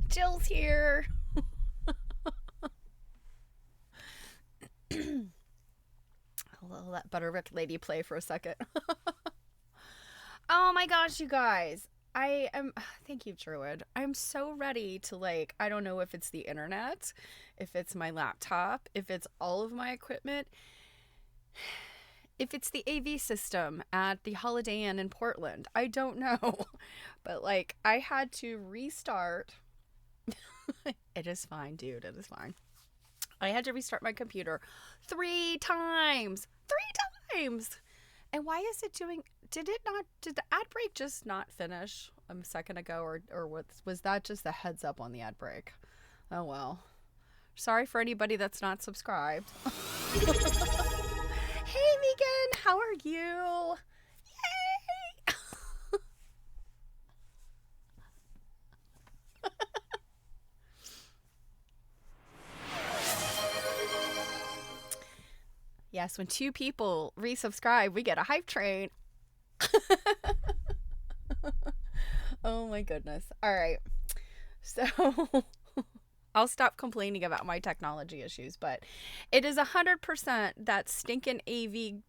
Jill's here. I'll let Butterwick Lady play for a second. Oh my gosh, you guys. Thank you, Druid. I'm so ready to, I don't know if it's the internet, if it's my laptop, if it's all of my equipment, if it's the AV system at the Holiday Inn in Portland. I don't know. But, I had to restart. It is fine, dude. It is fine. I had to restart my computer 3 times. 3 times! And why is it doing... Did the ad break just not finish a second ago? Or was that just a heads up on the ad break? Oh, well. Sorry for anybody that's not subscribed. Hey, Megan! How are you? Yay! Yes, when 2 people resubscribe, we get a hype train. Oh my goodness. All right. So I'll stop complaining about my technology issues, but it is 100% that stinking AV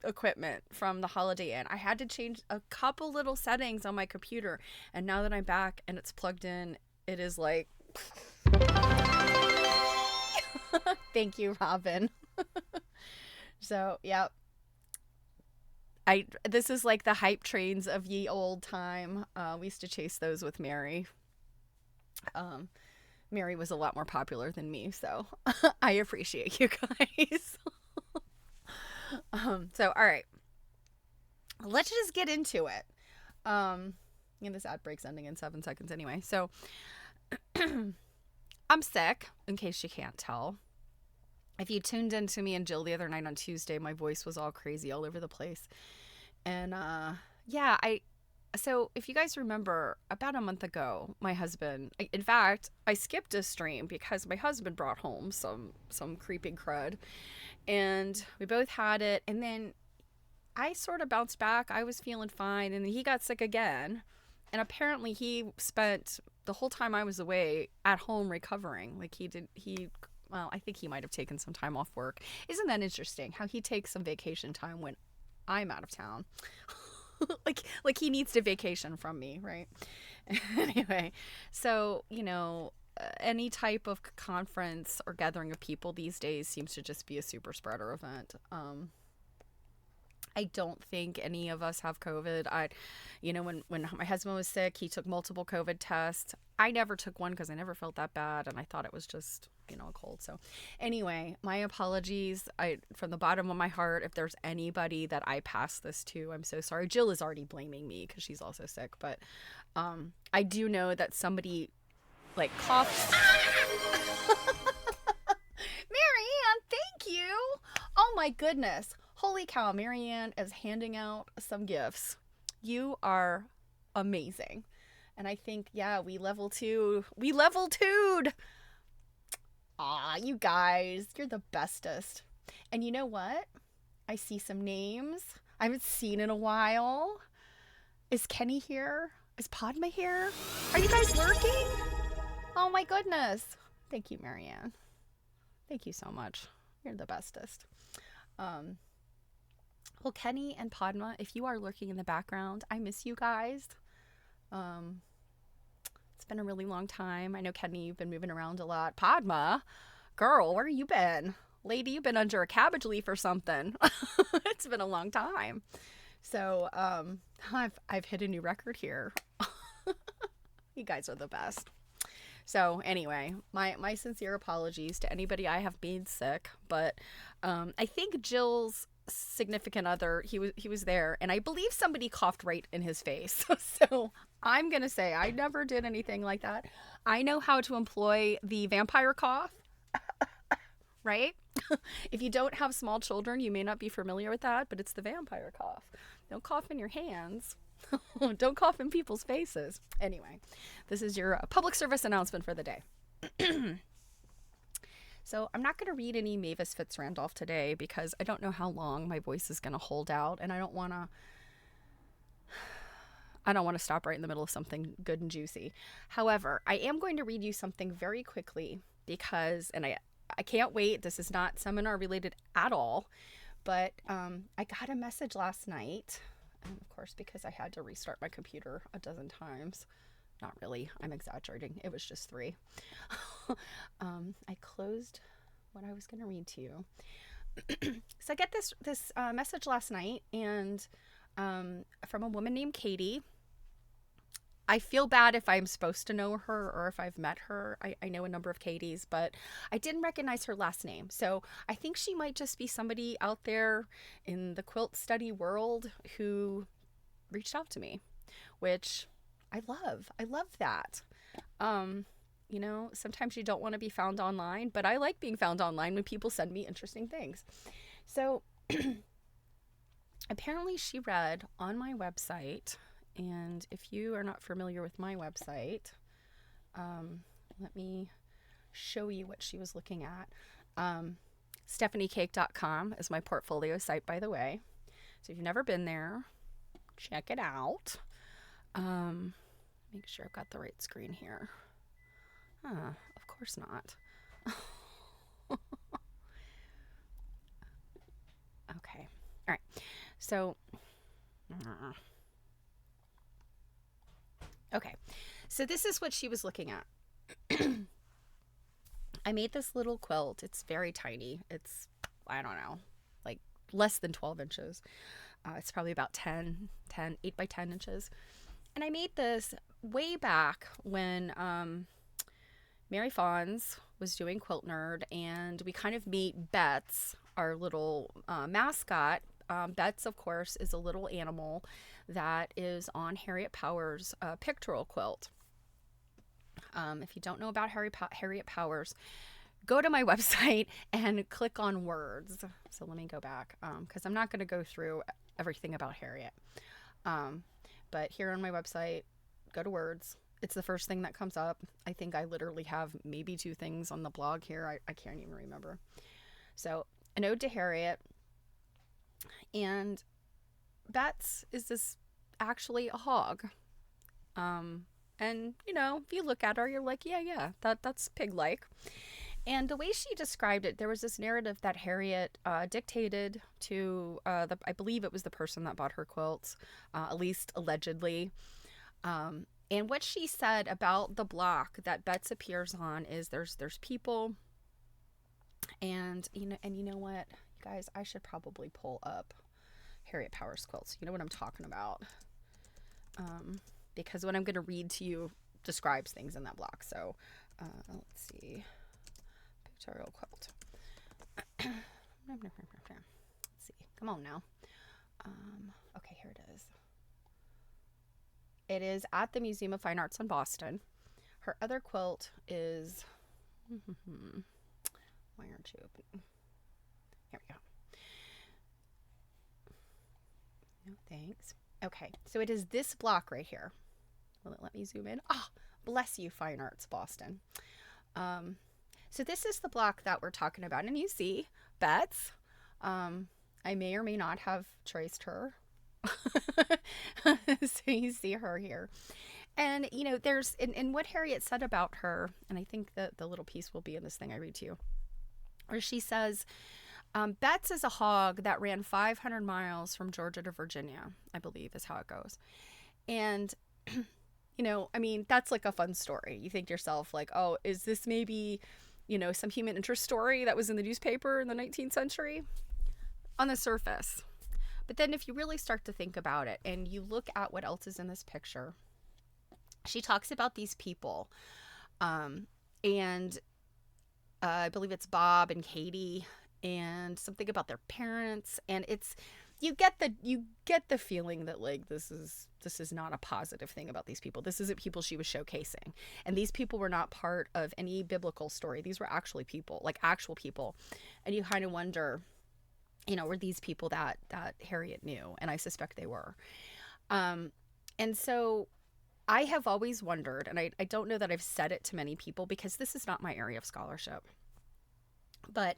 equipment from the Holiday Inn. I had to change a couple little settings on my computer, and now that I'm back and it's plugged in, it is like... Thank you, Robin. So, yep. This is like the hype trains of ye old time. We used to chase those with Mary. Mary was a lot more popular than me, so I appreciate you guys. So, all right. Let's just get into it. This ad break's ending in 7 seconds anyway. So, I'm sick, in case you can't tell. If you tuned in to me and Jill the other night on Tuesday, my voice was all crazy all over the place. And yeah, so if you guys remember, about a month ago, my husband, in fact, I skipped a stream because my husband brought home some creeping crud, and we both had it, and then I sort of bounced back. I was feeling fine, and he got sick again. And apparently he spent the whole time I was away at home recovering. Like well, I think he might have taken some time off work. Isn't that interesting how he takes some vacation time when I'm out of town? like he needs to vacation from me, right? Anyway, so, any type of conference or gathering of people these days seems to just be a super spreader event. I don't think any of us have COVID. When my husband was sick, he took multiple COVID tests. I never took one because I never felt that bad, and I thought it was just, a cold. So anyway, my apologies. From the bottom of my heart, if there's anybody that I pass this to, I'm so sorry. Jill is already blaming me because she's also sick, but I do know that somebody like coughed. Marianne, thank you. Oh my goodness. Holy cow, Marianne is handing out some gifts. You are amazing. And I think, yeah, we level 2'd. Aw, you guys, you're the bestest. And you know what? I see some names I haven't seen in a while. Is Kenny here? Is Padma here? Are you guys lurking? Oh my goodness. Thank you, Marianne. Thank you so much. You're the bestest. Well, Kenny and Padma, if you are lurking in the background, I miss you guys. It's been a really long time. I know, Kenny, you've been moving around a lot. Padma, girl, where you been? Lady, you've been under a cabbage leaf or something. It's been a long time. So I've hit a new record here. You guys are the best. So anyway, my sincere apologies to anybody I have made sick, but I think Jill's significant other, he was there, and I believe somebody coughed right in his face. So I'm gonna say I never did anything like that. I know how to employ the vampire cough, right? If you don't have small children, you may not be familiar with that, but it's the vampire cough. Don't cough in your hands. Don't cough in people's faces. Anyway, this is your public service announcement for the day. So I'm not going to read any Mavis Fitzrandolph today because I don't know how long my voice is going to hold out, and I don't want to stop right in the middle of something good and juicy. However, I am going to read you something very quickly because, and I can't wait. This is not seminar related at all, but I got a message last night. And of course, because I had to restart my computer a dozen times. Not really. I'm exaggerating. It was just 3. I closed what I was going to read to you. So I get this message last night, and from a woman named Katie. I feel bad if I'm supposed to know her or if I've met her. I know a number of Katies, but I didn't recognize her last name. So I think she might just be somebody out there in the quilt study world who reached out to me, which I love. I love that. Sometimes you don't want to be found online, but I like being found online when people send me interesting things. So apparently she read on my website. And if you are not familiar with my website, let me show you what she was looking at. StephanieCake.com is my portfolio site, by the way. So if you've never been there, check it out. Make sure I've got the right screen here. Of course not. Okay. All right. So... Okay, so this is what she was looking at. I made this little quilt. It's very tiny. It's, I don't know, like less than 12 inches. It's probably about 8 by 10 inches. And I made this way back when Mary Fawns was doing Quilt Nerd, and we kind of made Bets, our little mascot. Bets, of course, is a little animal that is on Harriet Powers' pictorial quilt. If you don't know about Harriet Powers, go to my website and click on words. So let me go back, because I'm not going to go through everything about Harriet. But here on my website, go to words. It's the first thing that comes up. I think I literally have maybe 2 things on the blog here. I can't even remember. So, an ode to Harriet. And Betts is this actually a hog. And, if you look at her, you're like, yeah, that's pig-like. And the way she described it, there was this narrative that Harriet dictated to, I believe it was the person that bought her quilts, at least allegedly. And what she said about the block that Betts appears on is there's people, and you know what, guys, I should probably pull up Harriet Powers quilts. You know what I'm talking about, because what I'm going to read to you describes things in that block. So let's see, pictorial quilt. Let's see, come on now. Okay, here it is. It is at the Museum of Fine Arts in Boston. Her other quilt is, why aren't you open? Here we go. No, thanks. Okay, so it is this block right here. Will it let me zoom in? Ah, bless you, Fine Arts Boston. So this is the block that we're talking about. And you see Betts. I may or may not have traced her. So you see her here. And, there's, in what Harriet said about her, and I think that the little piece will be in this thing I read to you, where she says, Betts is a hog that ran 500 miles from Georgia to Virginia, I believe is how it goes. And, that's like a fun story. You think to yourself, like, oh, is this maybe, some human interest story that was in the newspaper in the 19th century? On the surface. But then if you really start to think about it and you look at what else is in this picture, she talks about these people. And I believe it's Bob and Katie, and something about their parents. And you get the feeling that, like, this is not a positive thing about these people. This isn't people she was showcasing. And these people were not part of any biblical story. These were actually people, like actual people. And you kind of wonder, were these people that Harriet knew? And I suspect they were. And so I have always wondered, and I don't know that I've said it to many people because this is not my area of scholarship, but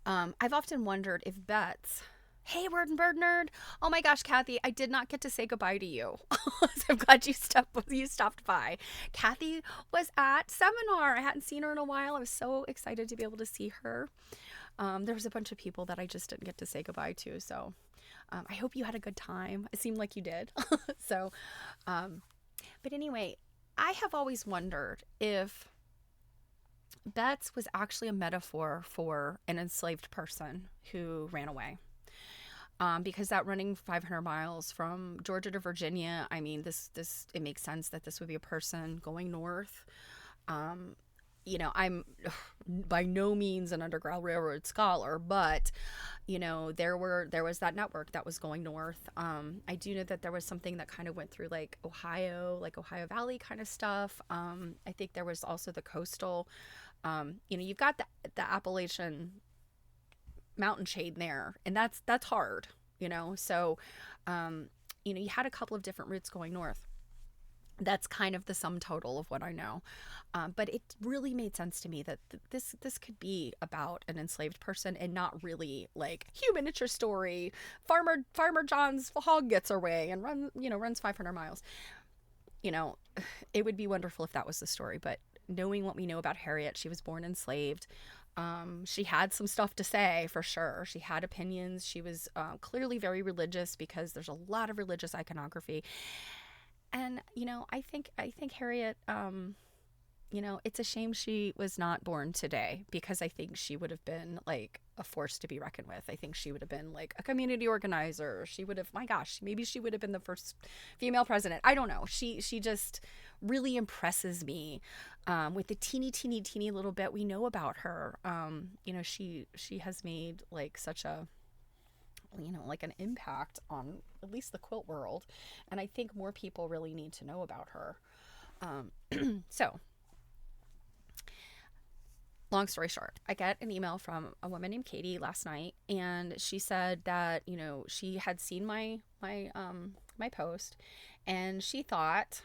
I've often wondered if Betts, hey, Word and Bird Nerd, oh my gosh, Kathy, I did not get to say goodbye to you. So I'm glad you stopped by. Kathy was at seminar. I hadn't seen her in a while. I was so excited to be able to see her. There was a bunch of people that I just didn't get to say goodbye to. So I hope you had a good time. It seemed like you did. So, but anyway, I have always wondered if Betts was actually a metaphor for an enslaved person who ran away. Because that running 500 miles from Georgia to Virginia, I mean, it makes sense that this would be a person going north. I'm by no means an Underground Railroad scholar, but, there was that network that was going north. I do know that there was something that kind of went through like Ohio Valley kind of stuff. I think there was also the coastal, you've got the Appalachian mountain chain there, and that's hard, so, you had a couple of different routes going north. That's kind of the sum total of what I know. But it really made sense to me that this could be about an enslaved person and not really like human interest story. Farmer John's hog gets away and runs 500 miles. It would be wonderful if that was the story. But knowing what we know about Harriet, she was born enslaved. She had some stuff to say for sure. She had opinions. She was clearly very religious because there's a lot of religious iconography. And, I think Harriet, it's a shame she was not born today, because I think she would have been like a force to be reckoned with. I think she would have been like a community organizer. She would have, my gosh, maybe she would have been the first female president. I don't know. She just really impresses me with the teeny little bit we know about her. She has made like such a, like an impact on at least the quilt world. And I think more people really need to know about her. So Long story short, I get an email from a woman named Katie last night, and she said that, you know, she had seen my post, and she thought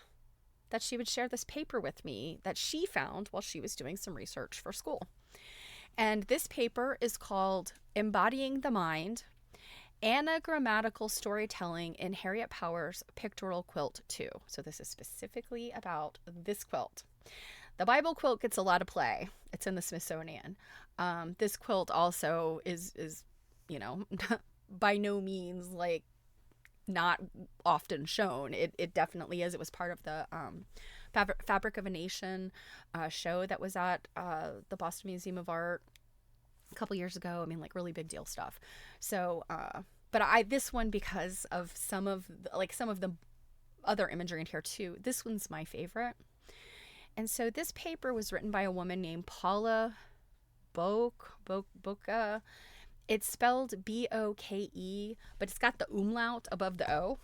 that she would share this paper with me that she found while she was doing some research for school. And this paper is called Embodying the Mind: Anagrammatical Storytelling in Harriet Powers' Pictorial Quilt 2. So this is specifically about this quilt. The Bible quilt gets a lot of play. It's in the Smithsonian. This quilt also is you know, by no means like not often shown. It definitely is. It was part of the Fabric of a Nation show that was at the Boston Museum of Art a couple years ago. I mean, like, really big deal stuff. So, but this one, because of some of the other imagery in here too, this one's my favorite. And so this paper was written by a woman named Paula Boka. It's spelled B-O-K-E, but it's got the umlaut above the O.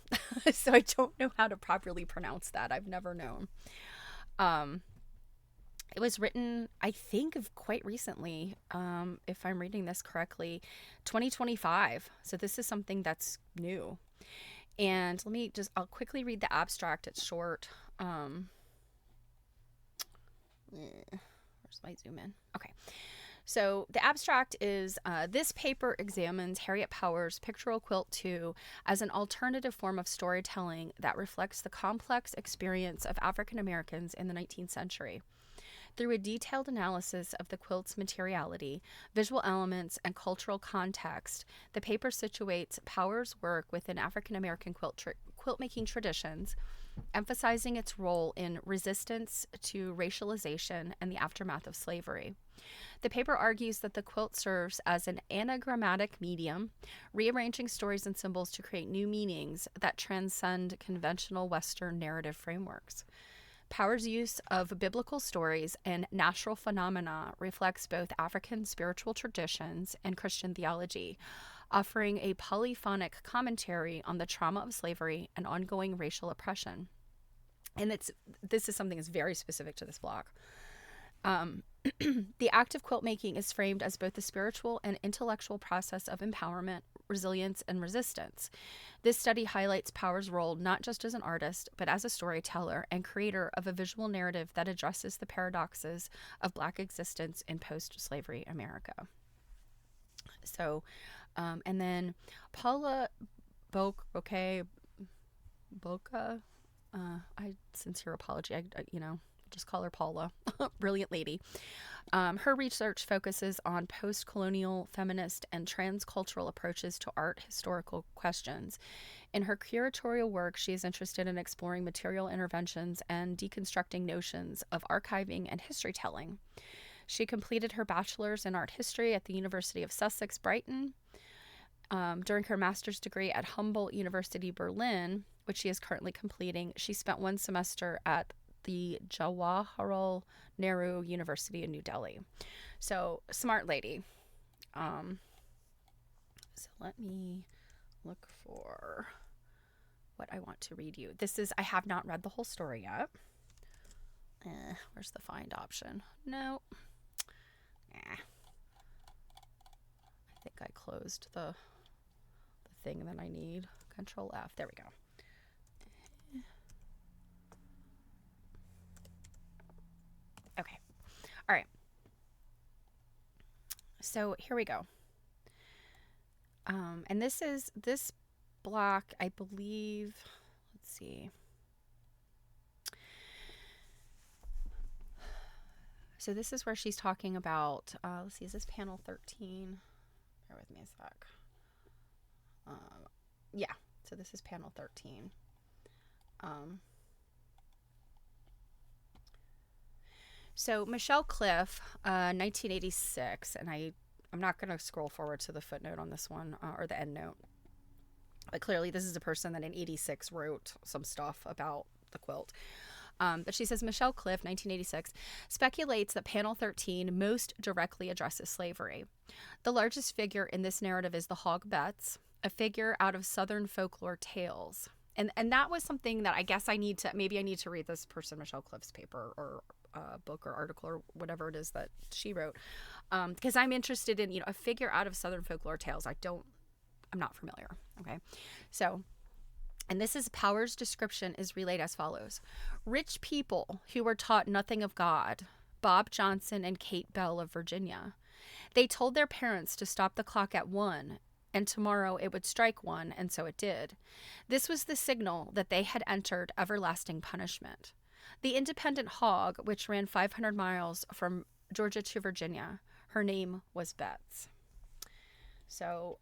So I don't know how to properly pronounce that. I've never known. It was written, I think, of quite recently, if I'm reading this correctly, 2025. So this is something that's new. And I'll quickly read the abstract. It's short. Where's my zoom in? Okay. So the abstract is, this paper examines Harriet Powers' Pictorial Quilt 2 as an alternative form of storytelling that reflects the complex experience of African Americans in the 19th century. Through a detailed analysis of the quilt's materiality, visual elements, and cultural context, the paper situates Powers' work within African American quilt-making traditions, emphasizing its role in resistance to racialization and the aftermath of slavery. The paper argues that the quilt serves as an anagrammatic medium, rearranging stories and symbols to create new meanings that transcend conventional Western narrative frameworks. Powers' use of biblical stories and natural phenomena reflects both African spiritual traditions and Christian theology, offering a polyphonic commentary on the trauma of slavery and ongoing racial oppression. And this is something that's very specific to this block. The act of quilt making is framed as both a spiritual and intellectual process of empowerment, resilience, and resistance. This study highlights Powers' role not just as an artist, but as a storyteller and creator of a visual narrative that addresses the paradoxes of Black existence in post-slavery America. So, and then Paula Boka, I sincere apology. I just call her Paula. Brilliant lady. Her research focuses on post-colonial, feminist, and transcultural approaches to art historical questions. In her curatorial work, she is interested in exploring material interventions and deconstructing notions of archiving and history telling. She completed her bachelor's in art history at the University of Sussex, Brighton. During her master's degree at Humboldt University, Berlin, which she is currently completing, she spent one semester at the Jawaharlal Nehru University in New Delhi. So, smart lady. So let me look for what I want to read you. I have not read the whole story yet. Where's the find option? No. I think I closed the thing that I need. Control F. There we go. Okay. All right. So here we go. And this block, I believe, let's see. So this is where she's talking about, let's see, is this panel 13? Bear with me a sec. Yeah, so this is panel 13. So Michelle Cliff, 1986, and I'm not going to scroll forward to the footnote on this one, or the end note. But clearly this is a person that in 86 wrote some stuff about the quilt. But she says, Michelle Cliff, 1986, speculates that panel 13 most directly addresses slavery. The largest figure in this narrative is the Hog Betts, a figure out of Southern folklore tales. And that was something that I guess I need to read this person, Michelle Cliff's paper, or book or article or whatever it is that she wrote, because I'm interested in, a figure out of Southern folklore tales. I'm not familiar. Okay, so. And this is Powers' description is relayed as follows. Rich people who were taught nothing of God, Bob Johnson and Kate Bell of Virginia. They told their parents to stop the clock at 1, and tomorrow it would strike 1, and so it did. This was the signal that they had entered everlasting punishment. The independent hog, which ran 500 miles from Georgia to Virginia, her name was Betts. So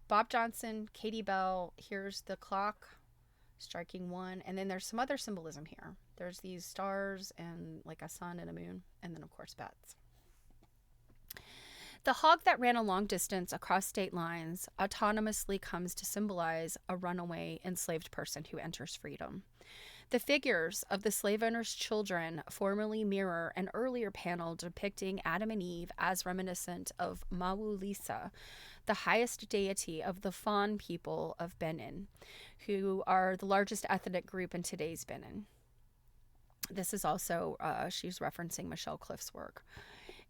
Bob Johnson, Katie Bell, here's the clock striking 1. And then there's some other symbolism here. There's these stars and like a sun and a moon. And then, of course, Betts. The hog that ran a long distance across state lines autonomously comes to symbolize a runaway enslaved person who enters freedom. The figures of the slave owners' children formerly mirror an earlier panel depicting Adam and Eve as reminiscent of Mawu Lisa, the highest deity of the Fon people of Benin, who are the largest ethnic group in today's Benin. This is also, she's referencing Michelle Cliff's work.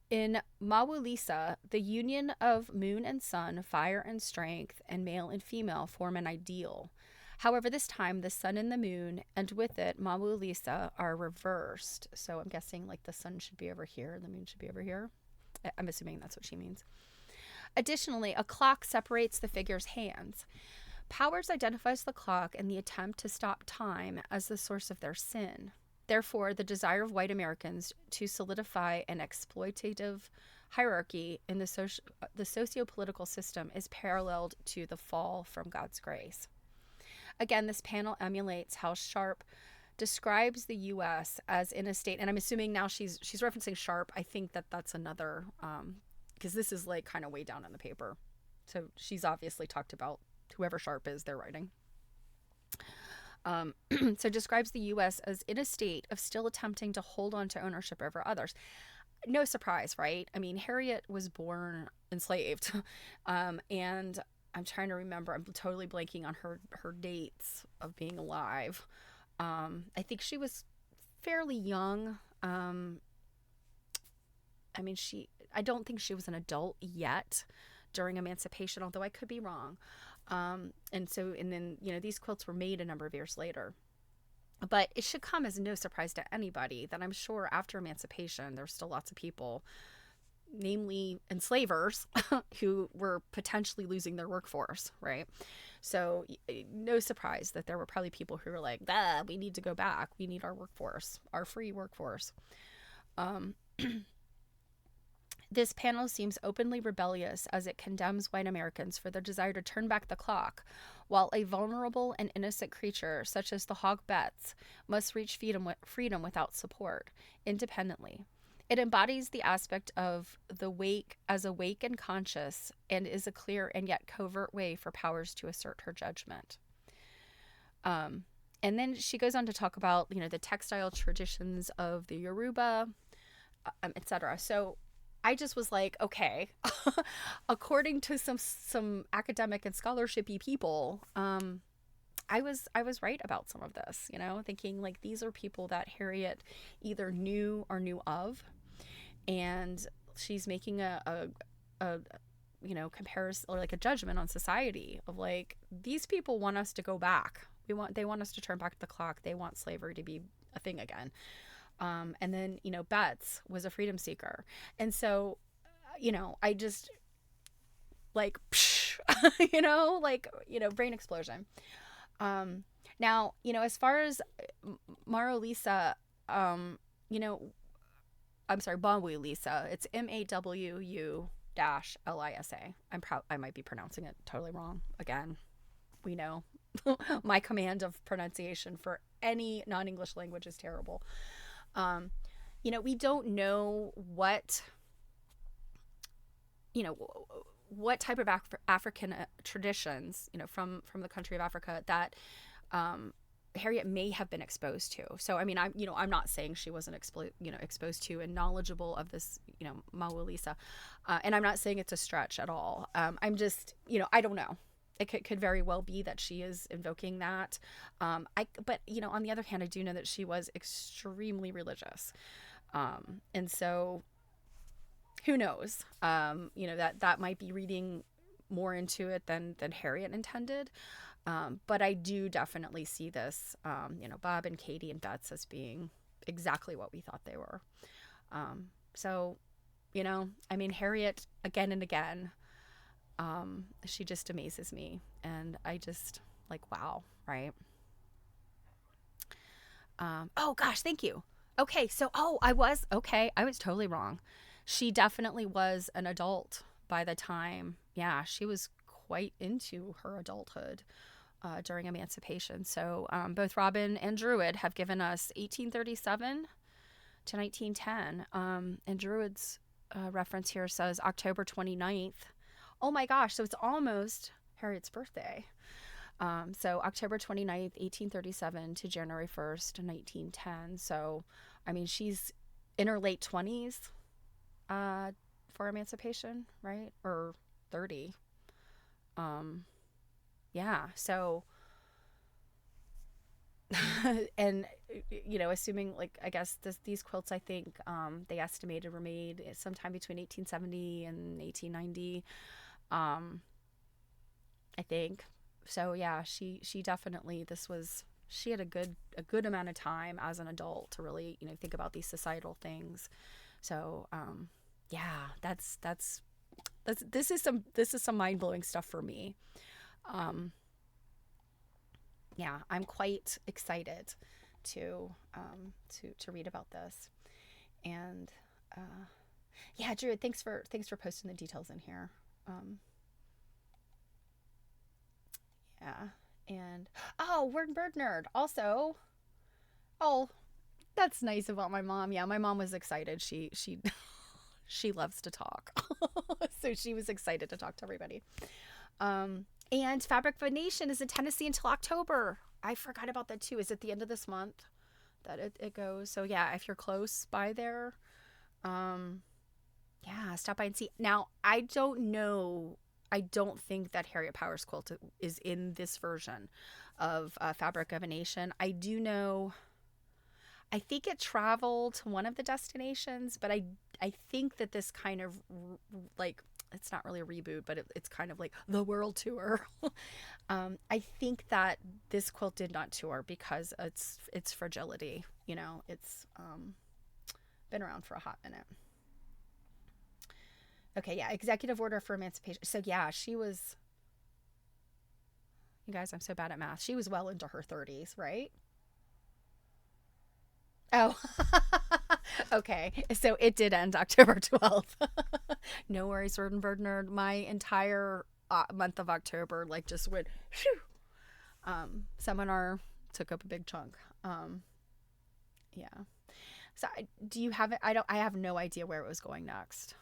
In Mawu Lisa, the union of moon and sun, fire and strength, and male and female form an ideal. However, this time the sun and the moon, and with it Mawu Lisa, are reversed. So I'm guessing like the sun should be over here and the moon should be over here. I'm assuming that's what she means. Additionally, a clock separates the figure's hands. Powers identifies the clock and the attempt to stop time as the source of their sin. Therefore, the desire of white Americans to solidify an exploitative hierarchy in the socio-political system is paralleled to the fall from God's grace. Again, this panel emulates how Sharp describes the U.S. as in a state, and I'm assuming now she's referencing Sharp. I think that's another, because this is like kind of way down in the paper. So she's obviously talked about whoever Sharp is they're writing. So describes the U.S. as in a state of still attempting to hold on to ownership over others. No surprise, right? I mean, Harriet was born enslaved, and I'm trying to remember. I'm totally blanking on her dates of being alive. I think she was fairly young. I don't think she was an adult yet during emancipation, although I could be wrong. And then, these quilts were made a number of years later. But it should come as no surprise to anybody that I'm sure after emancipation, there's still lots of people, namely enslavers, who were potentially losing their workforce, right? So no surprise that there were probably people who were like, we need to go back. We need our workforce, our free workforce. This panel seems openly rebellious as it condemns white Americans for their desire to turn back the clock, while a vulnerable and innocent creature such as the hog Betts must reach freedom without support, independently. It embodies the aspect of the wake as awake and conscious, and is a clear and yet covert way for Powers to assert her judgment. And then she goes on to talk about, the textile traditions of the Yoruba, etc. So I just was like, okay, according to some academic and scholarshipy people, I was right about some of this, thinking like these are people that Harriet either knew or knew of, and she's making a comparison or like a judgment on society of like, these people want us to go back. They want us to turn back the clock. They want slavery to be a thing again. And then, Betts was a freedom seeker. And so, I just like, brain explosion. Now, as far as Mawu Lisa, Mawu Lisa, it's MAWU-LISA. I might be pronouncing it totally wrong. Again, we know my command of pronunciation for any non-English language is terrible. We don't know what type of African traditions, from the country of Africa that Harriet may have been exposed to. So, I'm not saying she wasn't exposed to and knowledgeable of this, Mawu Lisa, and I'm not saying it's a stretch at all. I'm just, I don't know. it could very well be that she is invoking that. But you know, on the other hand, I do know that she was extremely religious, and so who knows? You know, that might be reading more into it than Harriet intended. But I do definitely see this, you know, Bob and Katie and Bets as being exactly what we thought they were. So, you know, I mean, Harriet again and again, she just amazes me, and I just like, wow, right? Oh gosh, thank you. Okay, so I was totally wrong. She definitely was an adult by the time, yeah, she was quite into her adulthood during Emancipation. So both Robin and Druid have given us 1837 to 1910. And Druid's reference here says October 29th. Oh my gosh, so it's almost Harriet's birthday. So October 29th, 1837 to January 1st, 1910. So, I mean, she's in her late 20s for emancipation, right? Or 30. Yeah. So, and, you know, assuming, like, I guess these quilts, I think they estimated were made sometime between 1870 and 1890. I think. So yeah, she definitely, she had a good amount of time as an adult to really, you know, think about these societal things. So yeah, this is some mind-blowing stuff for me. Um yeah, I'm quite excited to read about this. And yeah, Drew, thanks for posting the details in here. Yeah. And word bird nerd. Also, oh, that's nice about my mom. Yeah, my mom was excited. She she loves to talk. So she was excited to talk to everybody. And Fabric of a Nation is in Tennessee until October. I forgot about that too. Is it the end of this month that it goes? So yeah, if you're close by there, um, yeah, stop by and see. Now, I don't know. I don't think that Harriet Powers quilt is in this version of Fabric of a Nation. I do know. I think it traveled to one of the destinations, but I think that this kind of like, it's not really a reboot, but it's kind of like the world tour. I think that this quilt did not tour because its fragility. You know, it's been around for a hot minute. Okay, yeah, executive order for emancipation. So yeah, she was. You guys, I'm so bad at math. She was well into her 30s, right? Oh, okay. So it did end October 12th. No worries, Rodenberg nerd. My entire month of October, like, just went, whew. Seminar took up a big chunk. Yeah. So do you have it? I have no idea where it was going next.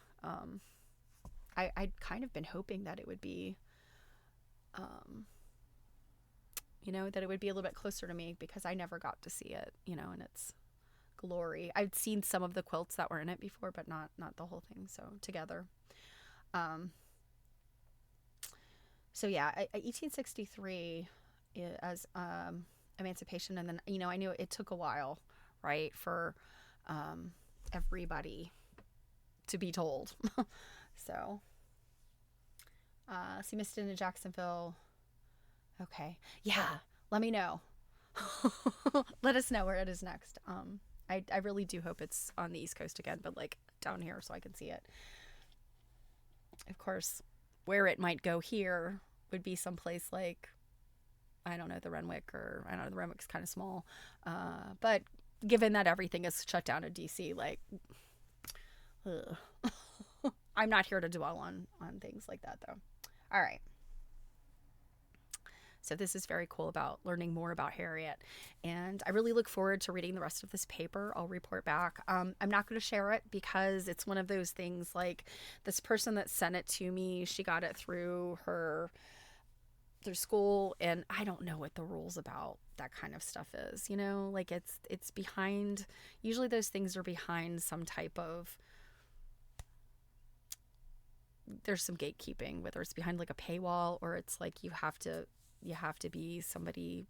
I'd kind of been hoping that it would be, you know, that it would be a little bit closer to me because I never got to see it, you know, and it's glory. I've seen some of the quilts that were in it before, but not the whole thing. So together. Um, so yeah, 1863 as emancipation, and then, you know, I knew it took a while, right, for everybody to be told. So, so you missed it in Jacksonville. Okay, yeah. Let me know. Let us know where it is next. I really do hope it's on the East Coast again, but like down here so I can see it. Of course, where it might go here would be someplace like, I don't know, the Renwick, or I don't know, the Renwick's kind of small. But given that everything is shut down in DC, like, I'm not here to dwell on things like that though. All right. So this is very cool about learning more about Harriet. And I really look forward to reading the rest of this paper. I'll report back. I'm not going to share it because it's one of those things, like, this person that sent it to me, she got it through school, and I don't know what the rules about that kind of stuff is, you know, like it's behind, usually those things are behind some type of there's some gatekeeping, whether it's behind like a paywall or it's like you have to be somebody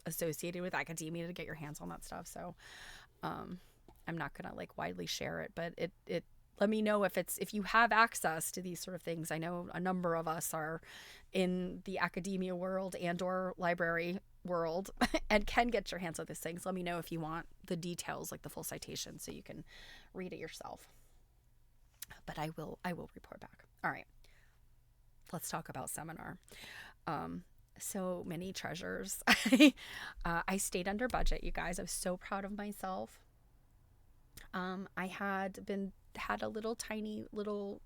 associated with academia to get your hands on that stuff. So I'm not gonna like widely share it, but it let me know if you have access to these sort of things. I know a number of us are in the academia world and or library world and can get your hands on these things. Let me know if you want the details, like the full citation, so you can read it yourself. But I will report back. All right, let's talk about seminar. So many treasures. I stayed under budget, you guys. I was so proud of myself. I had a little tiny little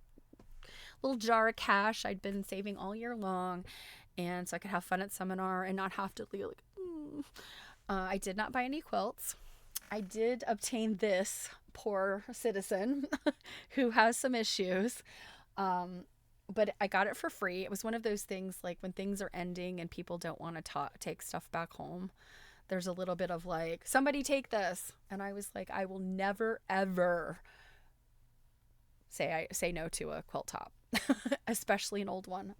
jar of cash I'd been saving all year long, and so I could have fun at seminar and not have to like. I did not buy any quilts. I did obtain this poor citizen who has some issues, but I got it for free. It was one of those things like when things are ending and people don't want to take stuff back home. There's a little bit of like, somebody take this. And I was like, I will never, ever say no to a quilt top, especially an old one.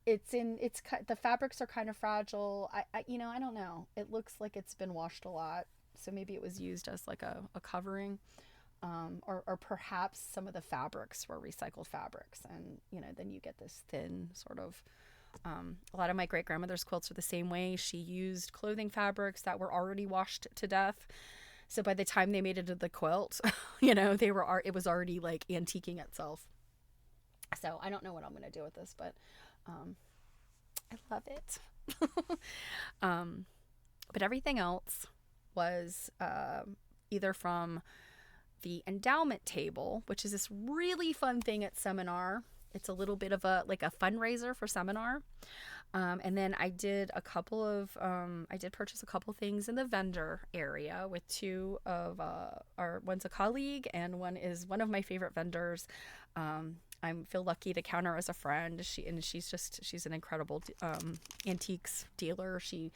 The fabrics are kind of fragile. I don't know. It looks like it's been washed a lot. So maybe it was used as like a covering. Or perhaps some of the fabrics were recycled fabrics. And, then you get this thin sort of, a lot of my great grandmother's quilts are the same way. She used clothing fabrics that were already washed to death. So by the time they made it to the quilt, it was already like antiquing itself. So I don't know what I'm going to do with this, but, I love it. But everything else was, either from the endowment table, which is this really fun thing at seminar. It's a little bit of a fundraiser for seminar. And then I did purchase a couple things in the vendor area with two of one's a colleague and one is one of my favorite vendors. I feel lucky to count her as a friend. She's an incredible antiques dealer. She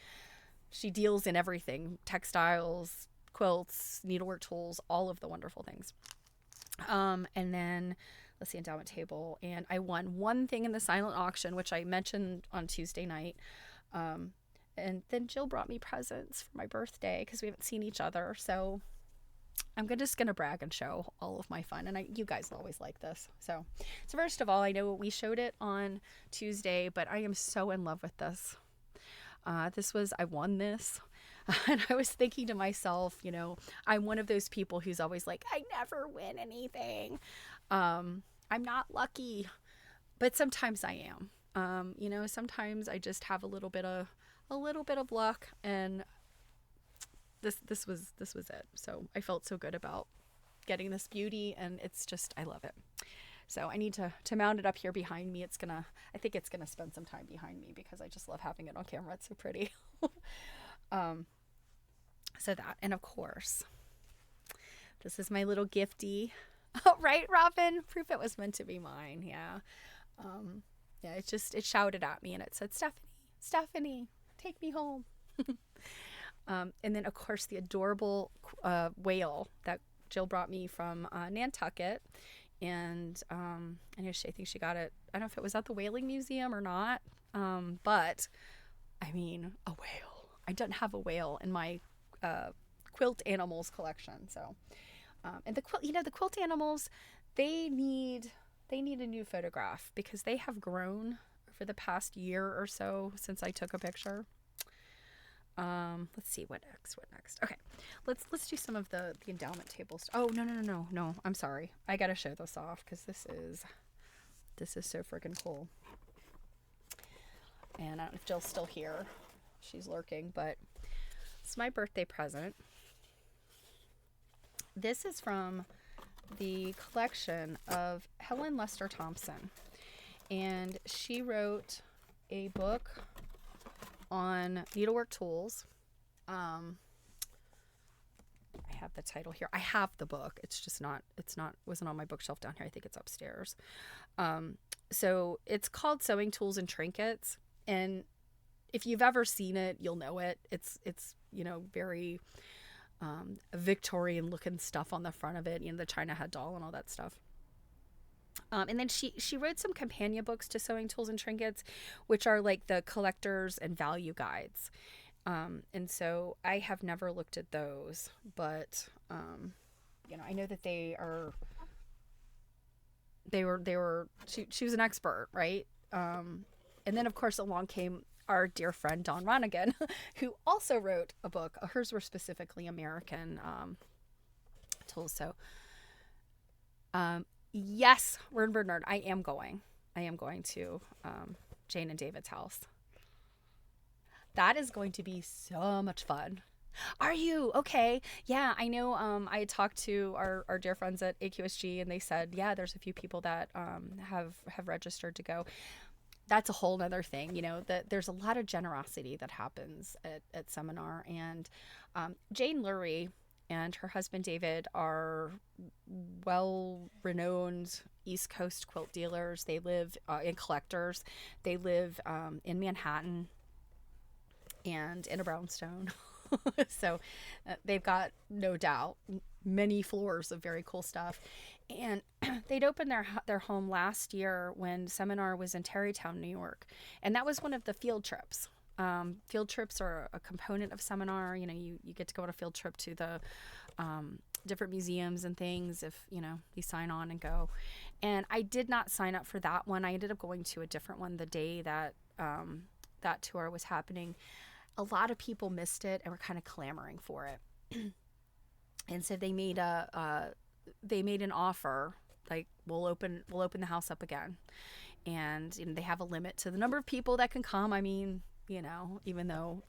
deals in everything: textiles, quilts, needlework tools, all of the wonderful things. And then let's see, endowment table, and I won one thing in the silent auction, which I mentioned on Tuesday night. And then Jill brought me presents for my birthday because we haven't seen each other. So I'm just gonna brag and show all of my fun, and you guys always like this. So first of all, I know we showed it on Tuesday, but I am so in love with this. I won this. And I was thinking to myself, I'm one of those people who's always like, I never win anything. I'm not lucky, but sometimes I am. Sometimes I just have a little bit of luck, and this was it. So I felt so good about getting this beauty, and it's just, I love it. So I need to mount it up here behind me. I think it's gonna spend some time behind me because I just love having it on camera. It's so pretty. So that, and of course, this is my little gifty. Oh, right, Robin? Proof it was meant to be mine. Yeah. It shouted at me and it said, Stephanie, take me home. And then, of course, the adorable whale that Jill brought me from Nantucket. And I think she got it. I don't know if it was at the Whaling Museum or not. But, I mean, a whale. I don't have a whale in my quilt animals collection. So, and the quilt animals, they need a new photograph because they have grown over the past year or so since I took a picture. Let's see what next. Okay, let's do some of the endowment tables. Oh, no. I'm sorry. I gotta show this off because this is so freaking cool. And I don't know if Jill's still here. She's lurking, but it's my birthday present. This is from the collection of Helen Lester Thompson, and she wrote a book on needlework tools. I have the title here. I have the book. Wasn't on my bookshelf down here. I think it's upstairs. So it's called Sewing Tools and Trinkets, and if you've ever seen it, you'll know it. It's very Victorian looking stuff on the front of it, the China head doll and all that stuff. And then she wrote some companion books to Sewing Tools and Trinkets, which are like the collectors and value guides. And so I have never looked at those, but I know that she was an expert, right? And then of course along came our dear friend Dawn Ronigan, who also wrote a book. Hers were specifically American tools. So yes, Word Bird Nerd, I am going to Jane and David's house. That is going to be so much fun. Are you? Okay. Yeah, I know. I had talked to our dear friends at AQSG, and they said, yeah, there's a few people that have registered to go. That's a whole nother thing, that there's a lot of generosity that happens at Seminar. And Jane Lurie and her husband David are well-renowned East Coast quilt dealers. They live in collectors. They live in Manhattan and in a brownstone. So they've got, no doubt, many floors of very cool stuff. And they'd opened their home last year when Seminar was in Tarrytown, New York. And that was one of the field trips. Field trips are a component of Seminar. You get to go on a field trip to the different museums and things if, you sign on and go. And I did not sign up for that one. I ended up going to a different one the day that that tour was happening. A lot of people missed it and were kind of clamoring for it. And so they made an offer, like, we'll open the house up again. And they have a limit to the number of people that can come. I mean, even though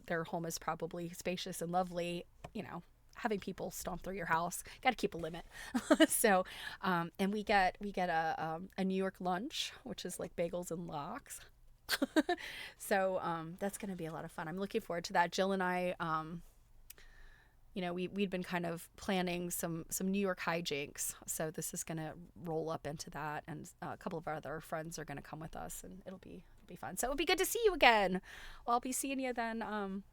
their home is probably spacious and lovely, having people stomp through your house, got to keep a limit. So, and we get a New York lunch, which is like bagels and lox. So that's going to be a lot of fun. I'm looking forward to that. Jill and I, we'd been kind of planning some New York hijinks. So this is going to roll up into that. And a couple of our other friends are going to come with us, and it'll be fun. So it'll be good to see you again. Well, I'll be seeing you then.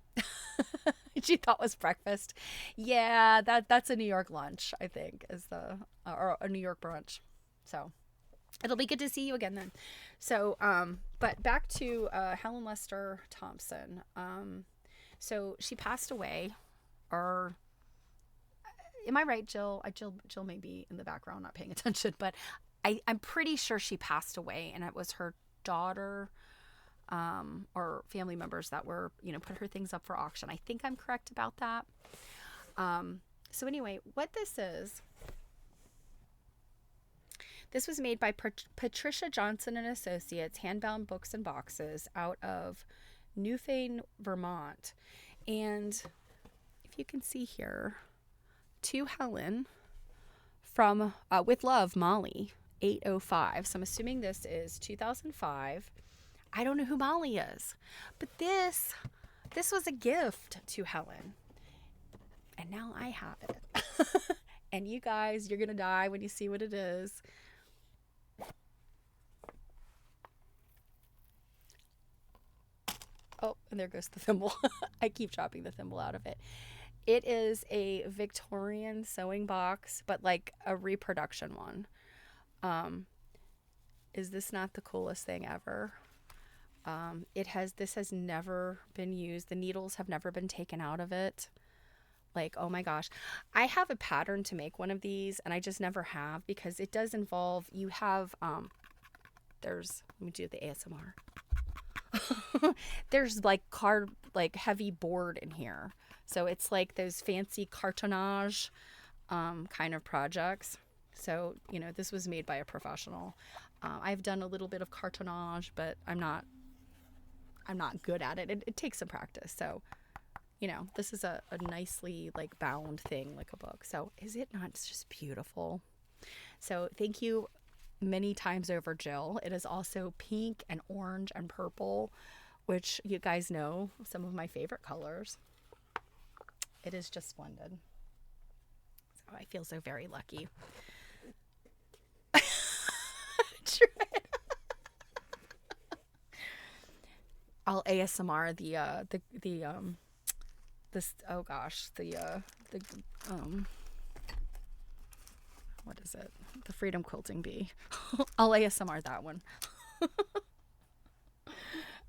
You thought was breakfast. Yeah, that's a New York lunch, I think, is or a New York brunch. So it'll be good to see you again then. So, but back to Helen Lester Thompson. So she passed away, or am I right, Jill? Jill may be in the background not paying attention, but I'm pretty sure she passed away, and it was her daughter or family members that were, put her things up for auction. I think I'm correct about that. So anyway, what this was made by Patricia Johnson and Associates, Handbound Books and Boxes, out of Newfane, Vermont. And if you can see here, to Helen from With Love, Molly, 805. So I'm assuming this is 2005. I don't know who Molly is, but this was a gift to Helen. And now I have it. And you guys, you're going to die when you see what it is. Oh, and there goes the thimble. I keep dropping the thimble out of it. It is a Victorian sewing box, but like a reproduction one. Is this not the coolest thing ever? This has never been used. The needles have never been taken out of it. Like, oh my gosh. I have a pattern to make one of these, and I just never have, because it does involve, you have, let me do the ASMR. There's like heavy board in here. So it's like those fancy cartonnage kind of projects. So, this was made by a professional. I've done a little bit of cartonnage, but I'm not good at it. It takes some practice. So, this is a nicely like bound thing, like a book. So is it not just beautiful? So thank you many times over, Jill. It is also pink and orange and purple, which you guys know, some of my favorite colors. It is just splendid. So I feel so very lucky. I'll ASMR what is is it? The Freedom Quilting Bee. I'll ASMR that one.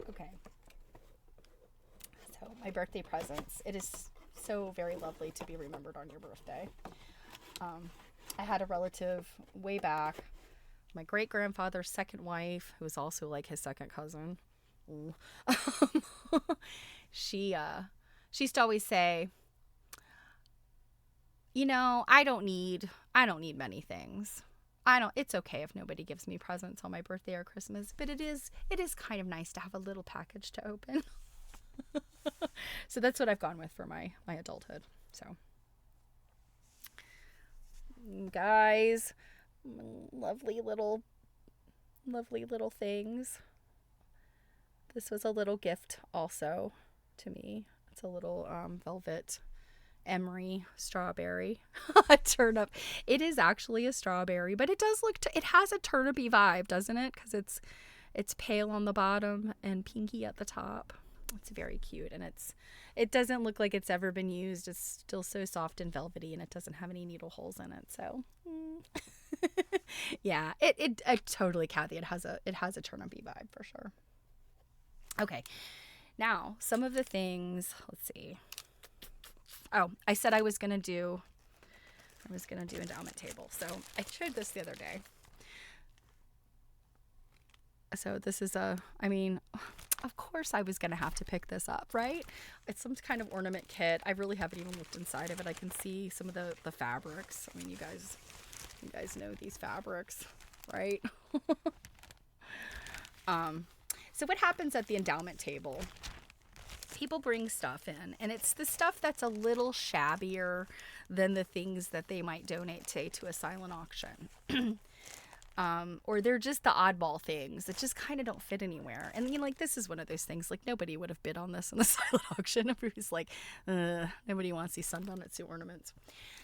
Okay. So my birthday presents. It is so very lovely to be remembered on your birthday. I had a relative way back, my great grandfather's second wife, who was also like his second cousin. She used to always say, you know, I don't need many things. It's okay if nobody gives me presents on my birthday or Christmas, but it is kind of nice to have a little package to open. So that's what I've gone with for my adulthood. So guys, lovely little things. This was a little gift also to me. It's a little velvet emery strawberry turnip. It is actually a strawberry, but it does it has a turnipy vibe, doesn't it? Because it's pale on the bottom and pinky at the top. It's very cute, and it doesn't look like it's ever been used. It's still so soft and velvety, and it doesn't have any needle holes in it. So yeah, it totally, Kathy, it has a turnipy vibe for sure. Okay, now some of the things, let's see. Oh, I said I was gonna do endowment table. So I showed this the other day. So this is of course I was gonna have to pick this up, right? It's some kind of ornament kit. I really haven't even looked inside of it. I can see some of the fabrics. I mean, you guys know these fabrics, right? So what happens at the endowment table? People bring stuff in, and it's the stuff that's a little shabbier than the things that they might donate to a silent auction. Or they're just the oddball things that just kind of don't fit anywhere. And like, this is one of those things, like, nobody would have bid on this in the silent auction. Everybody's like, nobody wants these Sunbonnet Sue ornaments.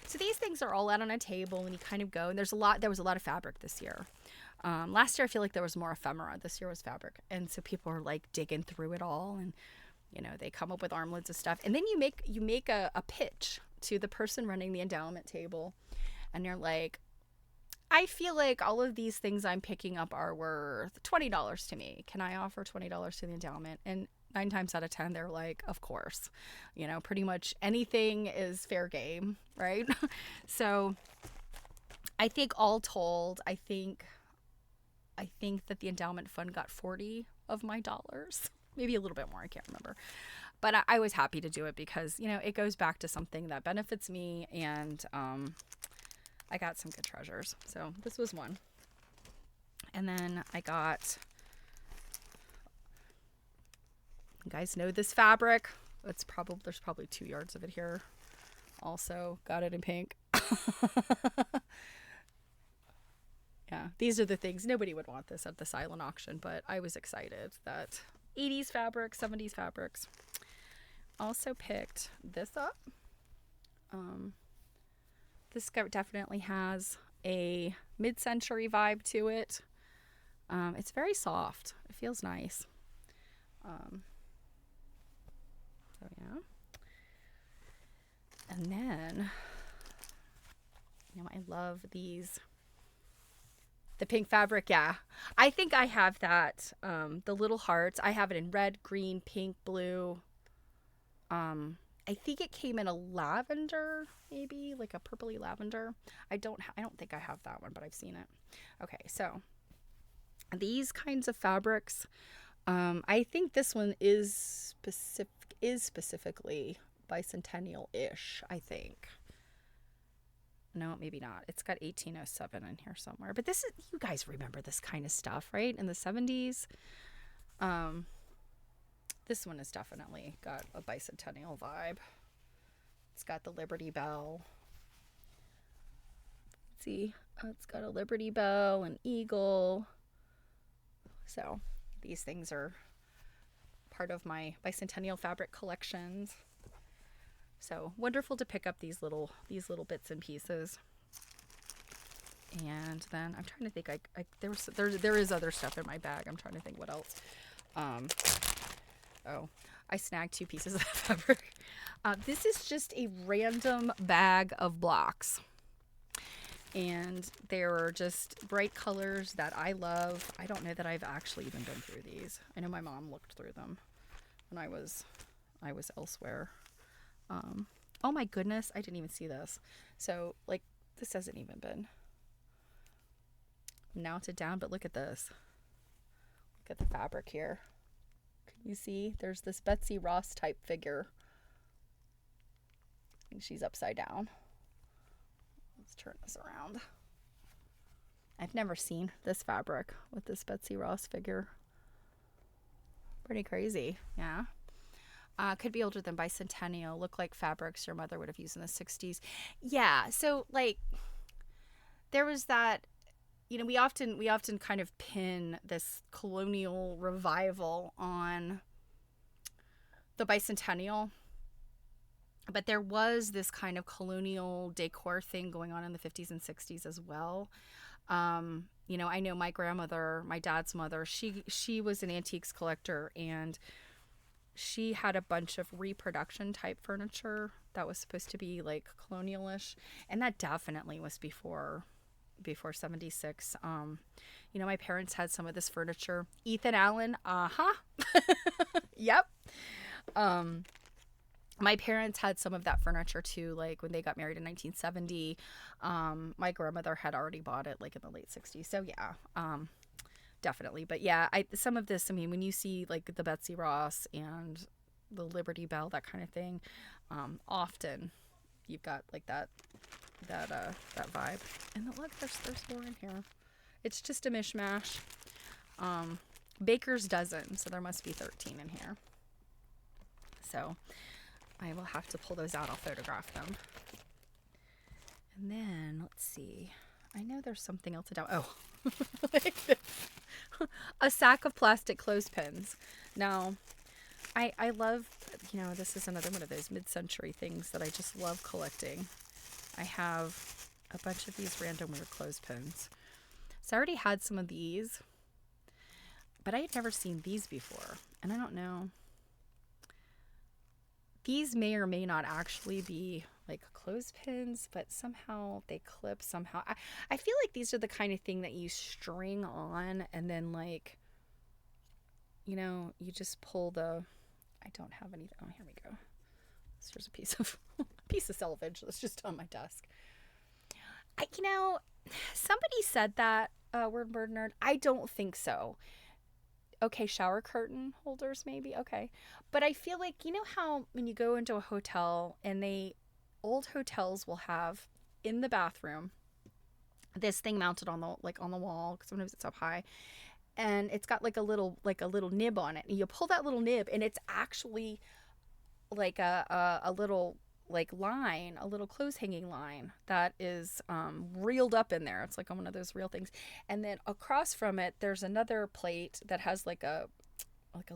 So these things are all out on a table, and you kind of go, and there was a lot of fabric this year. Last year I feel like there was more ephemera. This year was fabric. And so people are like digging through it all, and you know, they come up with armlets of stuff. And then you make a pitch to the person running the endowment table, and you're like, I feel like all of these things I'm picking up are worth $20 to me. Can I offer $20 to the endowment? And 9 times out of 10, they're like, of course. You know, pretty much anything is fair game, right? So I think all told, I think that the endowment fund got 40 of my dollars. Maybe a little bit more, I can't remember. But I was happy to do it because, you know, it goes back to something that benefits me, and I got some good treasures. So this was one. And then I got, you guys know this fabric. There's probably 2 yards of it here. Also got it in pink. Yeah, these are the things. Nobody would want this at the silent auction, but I was excited that 80s fabrics, 70s fabrics. Also picked this up. This definitely has a mid-century vibe to it. It's very soft. It feels nice. So yeah. And then, you know, I love these. The pink fabric, yeah. I think I have that, the little hearts. I have it in red, green, pink, blue. I think it came in a lavender, maybe like a purpley lavender. I don't think I have that one, but I've seen it. Okay, so these kinds of fabrics, I think this one is specifically bicentennial-ish, I think. No, maybe not. It's got 1807 in here somewhere. But this is, you guys remember this kind of stuff, right? In the 70s. This one has definitely got a bicentennial vibe. It's got the Liberty Bell. Let's see. It's got a Liberty Bell, an eagle. So these things are part of my bicentennial fabric collections. So wonderful to pick up these little bits and pieces. And then I'm trying to think. There is other stuff in my bag. I'm trying to think what else. I snagged 2 pieces of fabric. This is just a random bag of blocks. And they're just bright colors that I love. I don't know that I've actually even been through these. I know my mom looked through them when I was elsewhere. Oh my goodness, I didn't even see this. So like this hasn't even been mounted down, but look at this. Look at the fabric here. Can you see? There's this Betsy Ross type figure. I think she's upside down. Let's turn this around. I've never seen this fabric with this Betsy Ross figure. Pretty crazy, yeah. Could be older than bicentennial. Look like fabrics your mother would have used in the 60s. Yeah, so like there was that, you know, we often kind of pin this colonial revival on the bicentennial. But there was this kind of colonial decor thing going on in the 50s and 60s as well. You know, I know my grandmother, my dad's mother, she was an antiques collector, and she had a bunch of reproduction type furniture that was supposed to be like colonialish, and that definitely was before 76. You know, my parents had some of this furniture. Ethan Allen, yep. My parents had some of that furniture too, like when they got married in 1970. My grandmother had already bought it like in the late 60s. So yeah, definitely. But yeah, some of this, I mean, when you see like the Betsy Ross and the Liberty Bell, that kind of thing, often you've got like that vibe. And look, there's more in here. It's just a mishmash. Baker's dozen, so there must be 13 in here. So I will have to pull those out. I'll photograph them. And then, let's see. I know there's something else down. Oh, like this. A sack of plastic clothespins. Now, I love, you know, this is another one of those mid-century things that I just love collecting. I have a bunch of these random weird clothespins. So I already had some of these, but I had never seen these before. And I don't know. These may or may not actually be like clothespins, but somehow they clip somehow. I feel like these are the kind of thing that you string on and then like, you know, you just pull the, I don't have anything. Oh, here we go. So here's a piece of selvage that's just on my desk. You know, somebody said that, word nerd. I don't think so. Okay, shower curtain holders maybe. Okay. But I feel like, you know how when you go into a hotel and old hotels will have in the bathroom this thing mounted on the wall, because sometimes it's up high, and it's got like a little nib on it, and you pull that little nib and it's actually like a little like line, a little clothes hanging line that is reeled up in there. It's like on one of those reel things. And then across from it, there's another plate that has like a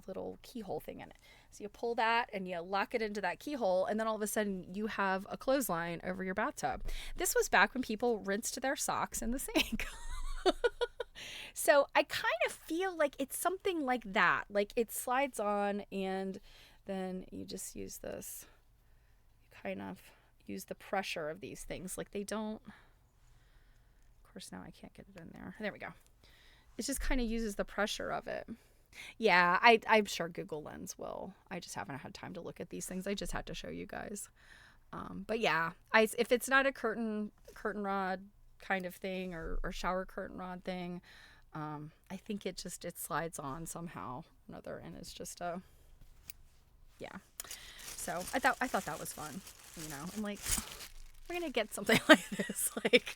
little keyhole thing in it. So you pull that and you lock it into that keyhole, and then all of a sudden you have a clothesline over your bathtub. This was back when people rinsed their socks in the sink. So I kind of feel like it's something like that. Like it slides on, and then you just use this. Kind of use the pressure of these things. Like they don't, of course now I can't get it in there. There we go. It just kind of uses the pressure of it. Yeah, I'm sure Google Lens will. I just haven't had time to look at these things. I just had to show you guys. But yeah, if it's not a curtain rod kind of thing or shower curtain rod thing, I think it slides on somehow or another, and it's just yeah. So I thought that was fun, you know. I'm like, we're gonna get something like this, like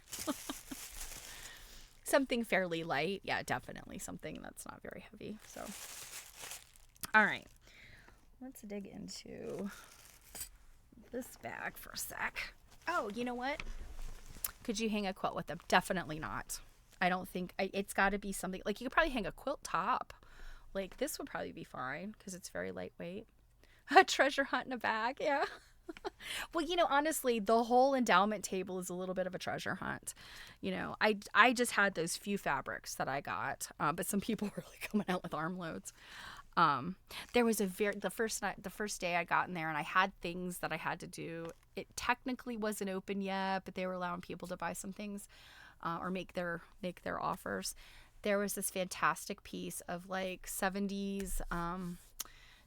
something fairly light. Yeah, definitely something that's not very heavy. So, all right, let's dig into this bag for a sec. Oh, you know what? Could you hang a quilt with them? Definitely not. I don't think it's got to be something like you could probably hang a quilt top. Like this would probably be fine because it's very lightweight. A treasure hunt in a bag, yeah. Well, you know, honestly, the whole endowment table is a little bit of a treasure hunt. You know, I just had those few fabrics that I got, but some people were really coming out with armloads. There was the first day I got in there, and I had things that I had to do. It technically wasn't open yet, but they were allowing people to buy some things, or make their offers. There was this fantastic piece of like 70s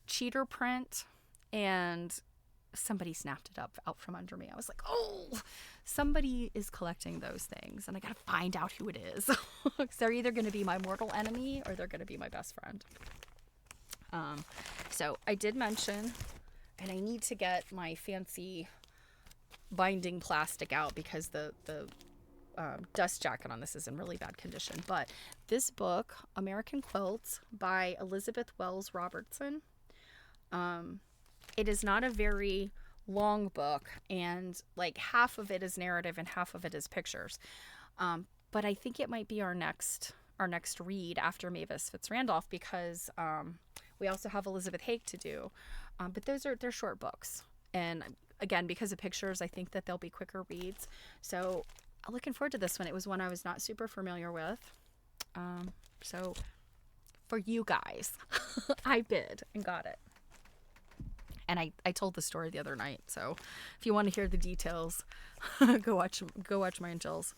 cheater print, and somebody snapped it up out from under me. I was like, oh, somebody is collecting those things, and I gotta find out who it is. Because they're either going to be my mortal enemy or they're going to be my best friend. So I did mention, and I need to get my fancy binding plastic out because the dust jacket on this is in really bad condition. But this book, American Quilts by Elizabeth Wells Robertson, it is not a very long book, and like half of it is narrative and half of it is pictures. But I think it might be our next read after Mavis Fitzrandolph, because we also have Elizabeth Haig to do. But they're short books. And again, because of pictures, I think that they'll be quicker reads. So I'm looking forward to this one. It was one I was not super familiar with. So for you guys, I bid and got it. And I told the story the other night. So if you want to hear the details, go watch my and Jill's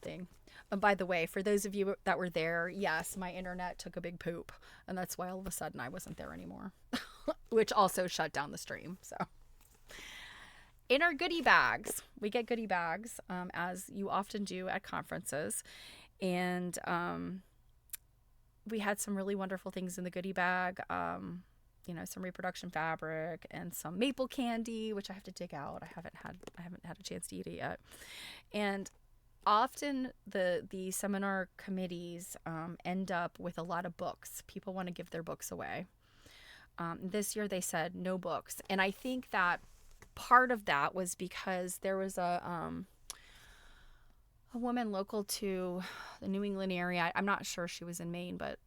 thing. And by the way, for those of you that were there, yes, my internet took a big poop, and that's why all of a sudden I wasn't there anymore, which also shut down the stream. So in our goodie bags, we get goodie bags, as you often do at conferences. And we had some really wonderful things in the goodie bag. Some reproduction fabric and some maple candy, which I have to dig out. I haven't had a chance to eat it yet. And often the seminar committees end up with a lot of books. People want to give their books away. This year they said no books. And I think that part of that was because there was a woman local to the New England area. I'm not sure she was in Maine, but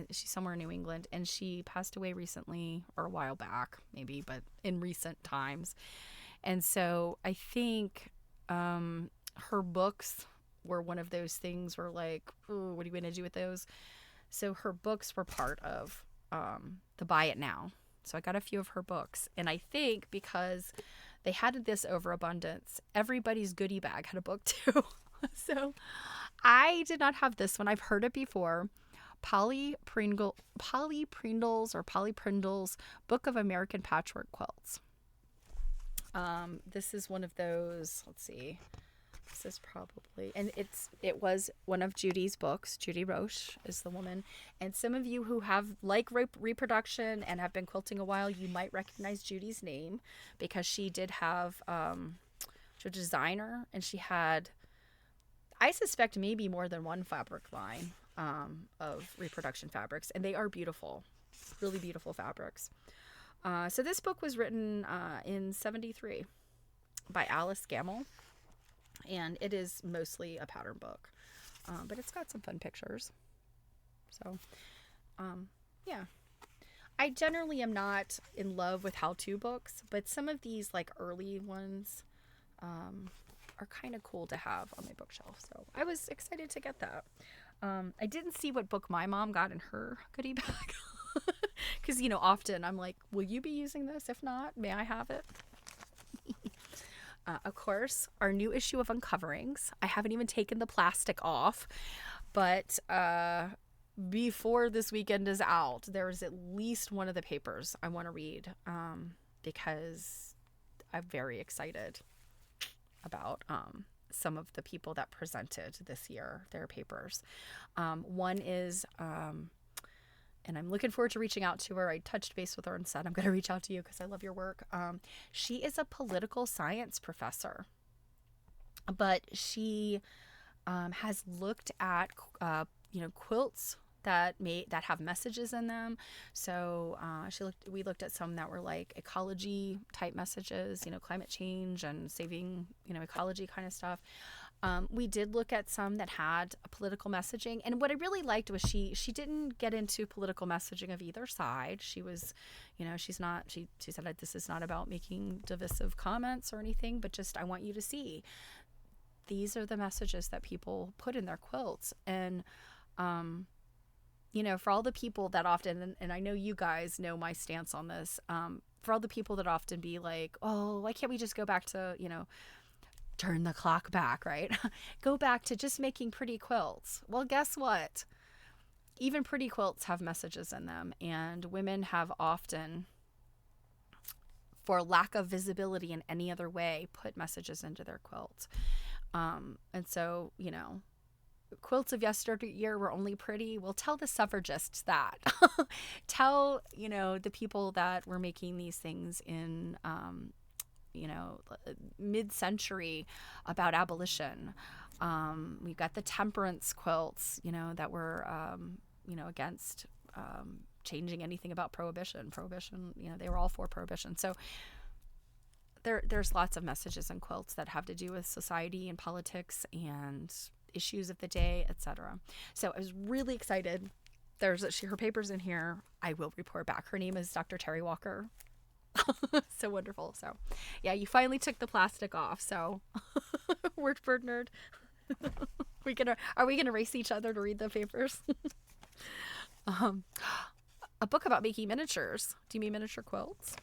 she's somewhere in New England, and she passed away recently, or a while back maybe, but in recent times. And so I think her books were one of those things where like, ooh, what are you going to do with those? So her books were part of the Buy It Now. So I got a few of her books. And I think because they had this overabundance, everybody's goodie bag had a book too. So I did not have this one. I've heard it before. Polly Prindle's Book of American Patchwork Quilts. This is one of those, let's see. This is probably, and it was one of Judy's books. Judy Roche is the woman. And some of you who have like reproduction and have been quilting a while, you might recognize Judy's name, because she did have a designer, and she had, I suspect, maybe more than one fabric line of reproduction fabrics, and they are beautiful, really beautiful fabrics. So this book was written in 1973 by Alice Gamble. And it is mostly a pattern book, but it's got some fun pictures. So, yeah. I generally am not in love with how-to books, but some of these like early ones are kind of cool to have on my bookshelf. So I was excited to get that. I didn't see what book my mom got in her goodie bag, because often I'm like, will you be using this? If not, may I have it? Of course, our new issue of Uncoverings. I haven't even taken the plastic off, but before this weekend is out, there's at least one of the papers I want to read, because I'm very excited about some of the people that presented this year, their papers. One is... and I'm looking forward to reaching out to her. I touched base with her and said, I'm going to reach out to you because I love your work. She is a political science professor, but she has looked at, quilts that have messages in them. So we looked at some that were like ecology type messages, climate change and saving, ecology kind of stuff. We did look at some that had a political messaging, and what I really liked was she didn't get into political messaging of either side. She was, she said that this is not about making divisive comments or anything, but just, I want you to see these are the messages that people put in their quilts. And for all the people that often, and I know you guys know my stance on this, for all the people that often be like, oh, why can't we just go back to, turn the clock back, right? Go back to just making pretty quilts. Well, guess what? Even pretty quilts have messages in them, and women have often, for lack of visibility in any other way, put messages into their quilts. And so, quilts of yesteryear were only pretty. Well, tell the suffragists that. Tell, the people that were making these things in, mid-century about abolition. We've got the temperance quilts, that were, against changing anything about prohibition. They were all for prohibition. So there's lots of messages in quilts that have to do with society and politics and issues of the day, etc. So I was really excited. Her paper's in here. I will report back. Her name is Dr. Terry Walker. So wonderful. So yeah, you finally took the plastic off. So word nerd. Are we gonna race each other to read the papers? A book about making miniatures. Do you mean miniature quilts?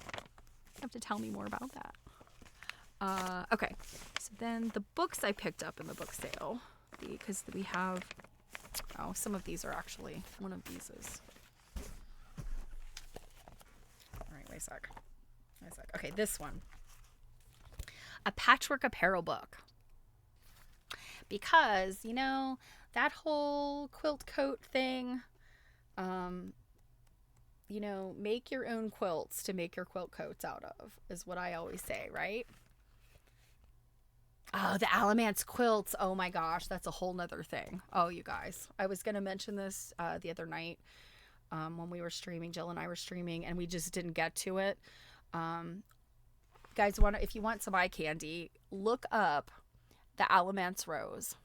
You have to tell me more about that. Okay, so then the books I picked up in the book sale, because we have, some of these are actually, one of these is, all right, wait a sec. Okay, this one, a patchwork apparel book, because, that whole quilt coat thing, make your own quilts to make your quilt coats out of, is what I always say, right? Oh, the Alamance quilts. Oh my gosh, that's a whole nother thing. Oh, you guys. I was going to mention this the other night when we were streaming. Jill and I were streaming, and we just didn't get to it. Guys, if you want some eye candy, look up the Alamance Rose.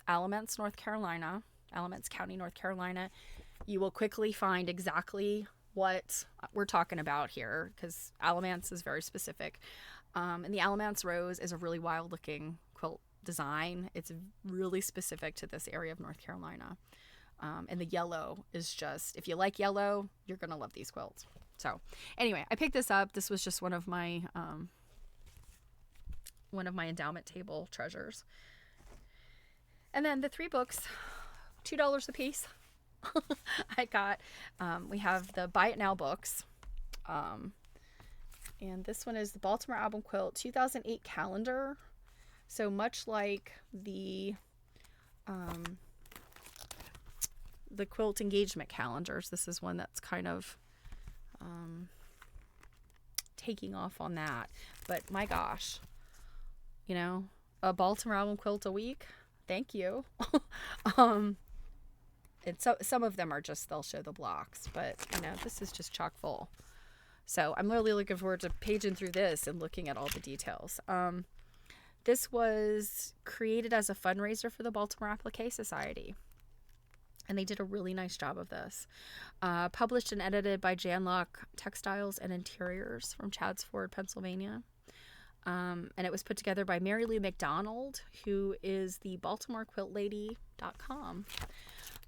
Alamance, North Carolina. Alamance County, North Carolina. You will quickly find exactly what we're talking about here, because Alamance is very specific. And the Alamance Rose is a really wild looking quilt design. It's really specific to this area of North Carolina. And the yellow is just, if you like yellow, you're going to love these quilts. So anyway, I picked this up. This was just one of my endowment table treasures. And then the 3 books, $2 a piece. I got, we have the Buy It Now books. And this one is the Baltimore Album Quilt 2008 calendar. So much like the quilt engagement calendars, this is one that's kind of taking off on that. But my gosh, a Baltimore Album quilt a week. Thank you. And so some of them are just, they'll show the blocks, but this is just chock full. So I'm really looking forward to paging through this and looking at all the details. This was created as a fundraiser for the Baltimore Applique Society, and they did a really nice job of this. Published and edited by Janlock Textiles and Interiors from Chadsford, Pennsylvania. And it was put together by Mary Lou McDonald, who is the BaltimoreQuiltLady.com.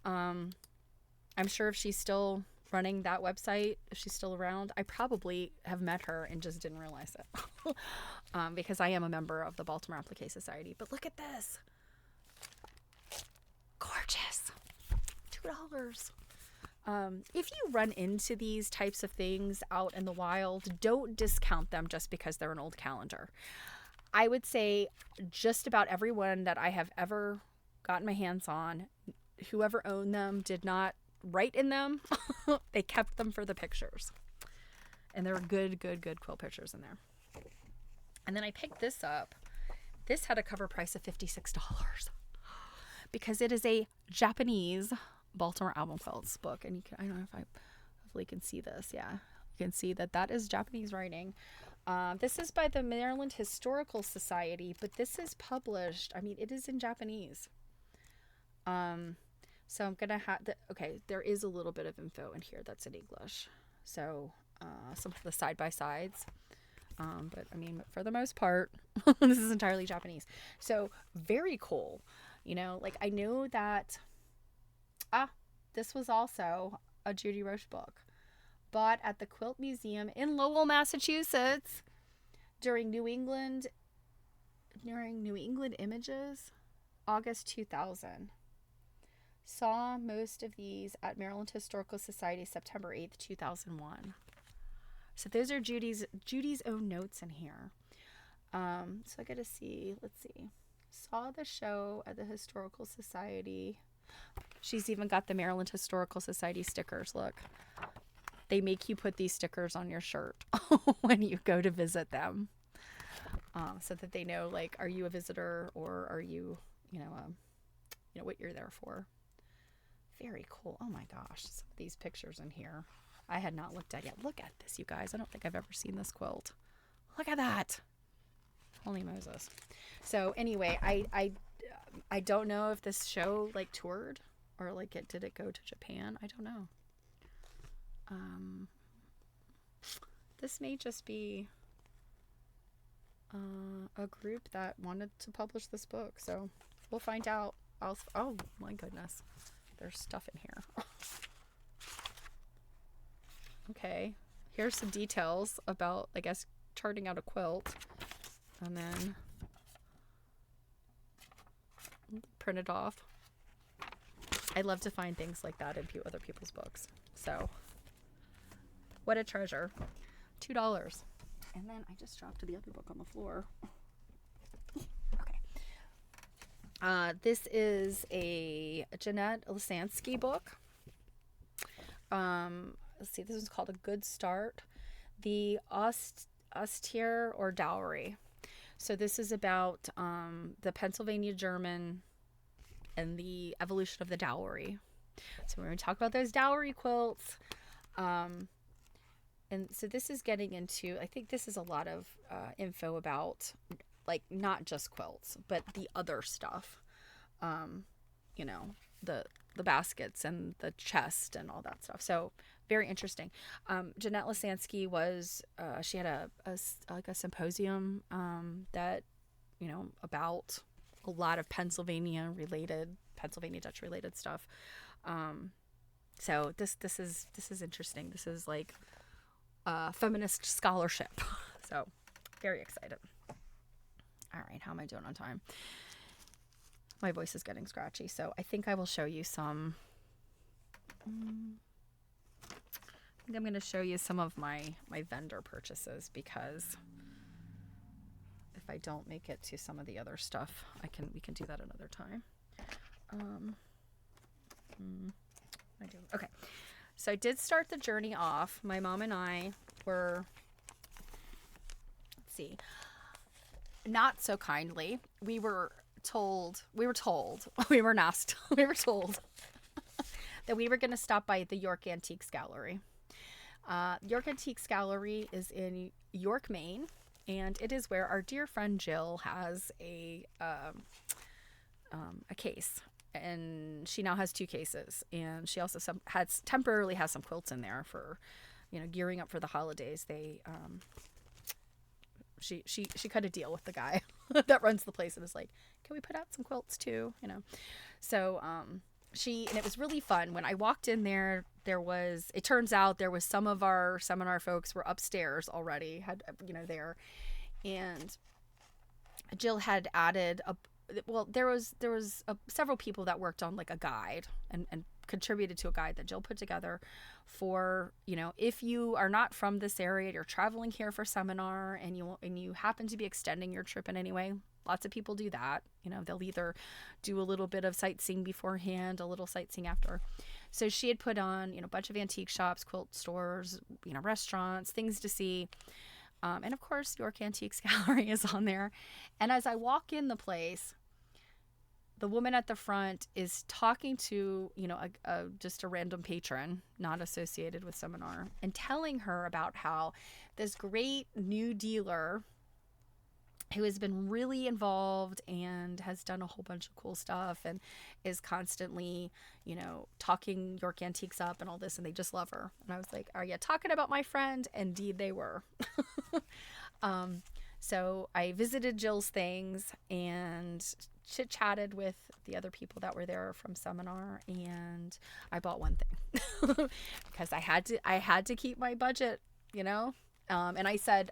I'm sure if she's still running that website, if she's still around, I probably have met her and just didn't realize it. Because I am a member of the Baltimore Applique Society. But look at this. Gorgeous. $2. If you run into these types of things out in the wild, don't discount them just because they're an old calendar. I would say just about everyone that I have ever gotten my hands on, whoever owned them did not write in them. They kept them for the pictures. And there were good quilt pictures in there. And then I picked this up. This had a cover price of $56 because it is a Japanese Baltimore Album Quilts book. And I don't know if I hopefully can see this. Yeah, you can see that is Japanese writing. This is by the Maryland Historical Society, but this is published. It is in Japanese. So I'm going to have okay, there is a little bit of info in here that's in English. So some of the side-by-sides. But for the most part, this is entirely Japanese. So very cool. I know that, this was also a Judy Roche book. Bought at the Quilt Museum in Lowell, Massachusetts during New England Images, August 2000. Saw most of these at Maryland Historical Society, September 8th, 2001. So those are Judy's own notes in here. So I got to see, let's see. Saw the show at the Historical Society. She's even got the Maryland Historical Society stickers. Look, they make you put these stickers on your shirt when you go to visit them, so that they know, like, are you a visitor or are you, what you're there for. Very cool. Oh my gosh, some of these pictures in here I had not looked at yet. Look at this, you guys. I don't think I've ever seen this quilt. Look at that. Holy Moses. So anyway, I don't know if this show like toured or like did it go to Japan? I don't know. This may just be a group that wanted to publish this book, so we'll find out. Oh my goodness, there's stuff in here. Okay, here's some details about, I guess, charting out a quilt, and then print it off. I love to find things like that in other people's books. So, what a treasure. $2. And then I just dropped the other book on the floor. Okay. This is a Jeanette Lisansky book. Let's see, this is called A Good Start. The Austere or Dowry. So this is about the Pennsylvania German and the evolution of the dowry. So we're going to talk about those dowry quilts. And so this is getting into, I think this is a lot of info about, like, not just quilts, but the other stuff. The baskets and the chest and all that stuff. So very interesting. Jeanette Lisansky was, she had a symposium that, about a lot of Pennsylvania Dutch related stuff. So this is interesting. This is like feminist scholarship. So very excited. All right, how am I doing on time? My voice is getting scratchy, so I think I will show you some. I think I'm going to show you some of my vendor purchases, because if I don't make it to some of the other stuff, we can do that another time. Okay, so I did start the journey off. My mom and I were, let's see, not so kindly. We were told that we were going to stop by the York Antiques Gallery. York Antiques Gallery is in York, Maine, and it is where our dear friend Jill has a case, and she now has 2 cases, and she also temporarily has some quilts in there for, gearing up for the holidays. They she cut a deal with the guy that runs the place and was like, can we put out some quilts too? So and it was really fun. When I walked in there, it turns out there was some of our seminar folks were upstairs already, there. And Jill had added there was several people that worked on like a guide and contributed to a guide that Jill put together for, if you are not from this area, you're traveling here for seminar and you happen to be extending your trip in any way. Lots of people do that. They'll either do a little bit of sightseeing beforehand, a little sightseeing after. So she had put on, a bunch of antique shops, quilt stores, restaurants, things to see. And of course, York Antiques Gallery is on there. And as I walk in the place, the woman at the front is talking to, just a random patron, not associated with seminar, and telling her about how this great new dealer who has been really involved and has done a whole bunch of cool stuff and is constantly, talking York Antiques up and all this, and they just love her. And I was like, are you talking about my friend? Indeed they were. So I visited Jill's things and chit chatted with the other people that were there from seminar, and I bought one thing because I had to keep my budget, you know. And I said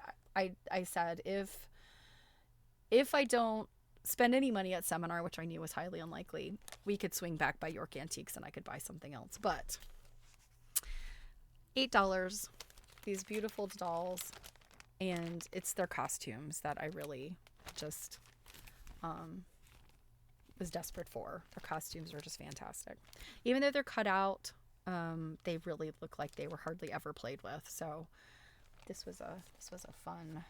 if I don't spend any money at seminar, which I knew was highly unlikely, we could swing back by York Antiques and I could buy something else. But $8, these beautiful dolls, and it's their costumes that I really just was desperate for. Their costumes are just fantastic. Even though they're cut out, they really look like they were hardly ever played with. So this was a fun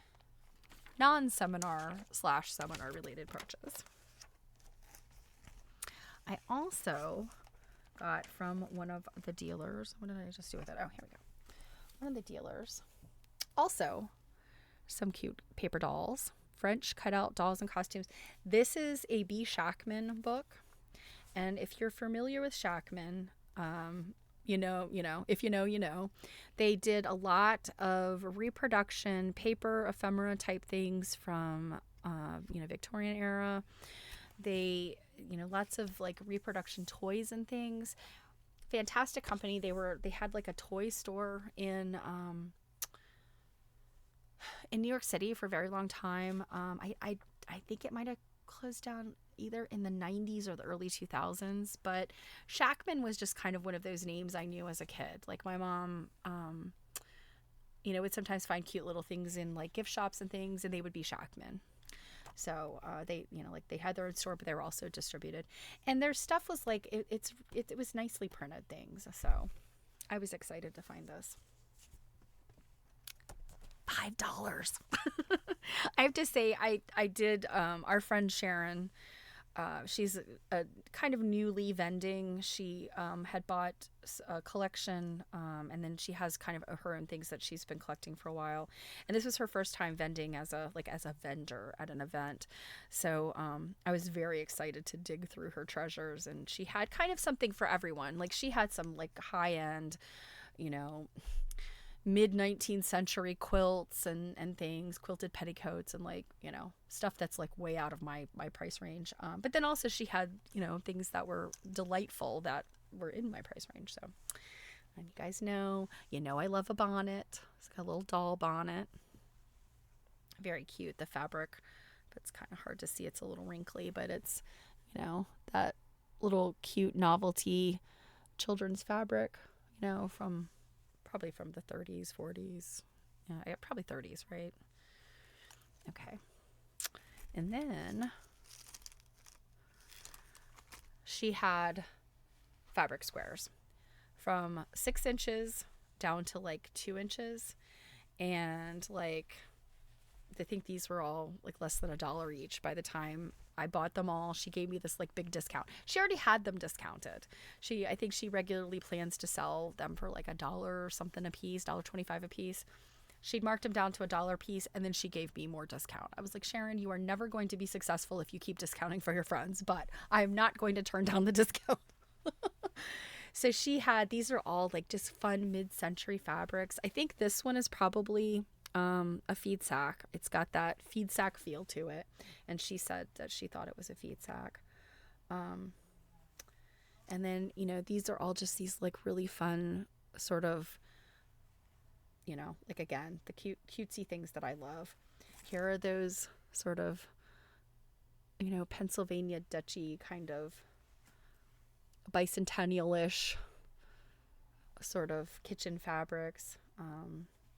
non-seminar / seminar related purchase. I also got from one of the dealers. What did I just do with it? Oh, here we go. One of the dealers. Also, some cute paper dolls. French cutout dolls and costumes. This is a B. Shackman book. And if you're familiar with Shackman, you know, if you know, you know. They did a lot of reproduction, paper, ephemera type things from, Victorian era. They, lots of like reproduction toys and things. Fantastic company. They had like a toy store in New York City for a very long time. I think it might have closed down either in the 90s or the early 2000s, but Shackman was just kind of one of those names I knew as a kid. Like my mom, would sometimes find cute little things in like gift shops and things, and they would be Shackman. So they had their own store, but they were also distributed, and their stuff was like it was nicely printed things. So I was excited to find this. $5. I have to say, I did, our friend Sharon, she's a kind of newly vending. She had bought a collection, and then she has kind of her own things that she's been collecting for a while. And this was her first time vending as a vendor at an event. So I was very excited to dig through her treasures, and she had kind of something for everyone. Like she had some like high end, mid-19th century quilts and things, quilted petticoats, and like, stuff that's like way out of my price range. But then also she had, things that were delightful that were in my price range. So, and you guys know, I love a bonnet. It's got a little doll bonnet. Very cute. The fabric, but it's kind of hard to see. It's a little wrinkly, but it's, that little cute novelty children's fabric, probably from the 30s, 40s. Yeah, probably 30s, right? Okay. And then she had fabric squares from 6 inches down to like 2 inches. And like, I think these were all like less than $1 each by the time I bought them all. She gave me this like big discount. She already had them discounted. I think she regularly plans to sell them for like $1 or something a piece, $1.25 a piece. She'd marked them down to $1 a piece, and then she gave me more discount. I was like, Sharon, you are never going to be successful if you keep discounting for your friends, but I'm not going to turn down the discount. So she had, these are all like just fun mid-century fabrics. I think this one is probably a feed sack. It's got that feed sack feel to it, and she said that she thought it was a feed sack. And then these are all just these like really fun sort of, like again, the cutesy things that I love. Here are those sort of Pennsylvania Dutchy kind of bicentennial-ish sort of kitchen fabrics.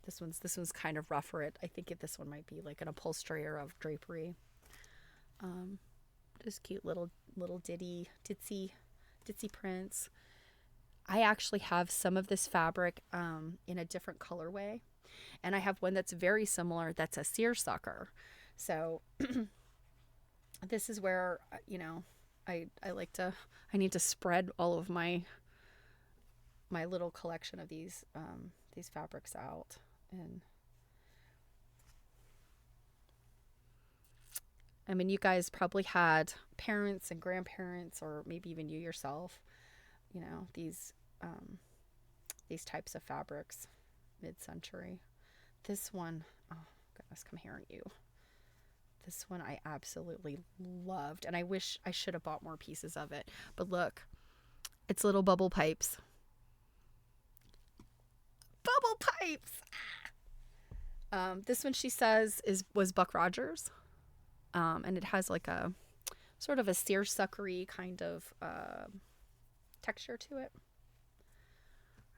This one's kind of rougher. I think this one might be like an upholsterer of drapery. Just cute little ditzy prints. I actually have some of this fabric in a different colorway, and I have one that's very similar. That's a seersucker. So this is where I need to spread all of my little collection of these fabrics out. And I mean, you guys probably had parents and grandparents, or maybe even you yourself, these types of fabrics, mid-century. This one, oh goodness, come here, you. This one I absolutely loved, and I wish I should have bought more pieces of it. But look, it's little bubble pipes. Bubble pipes! This one, she says, was Buck Rogers. And it has like a sort of a seersuckery kind of texture to it.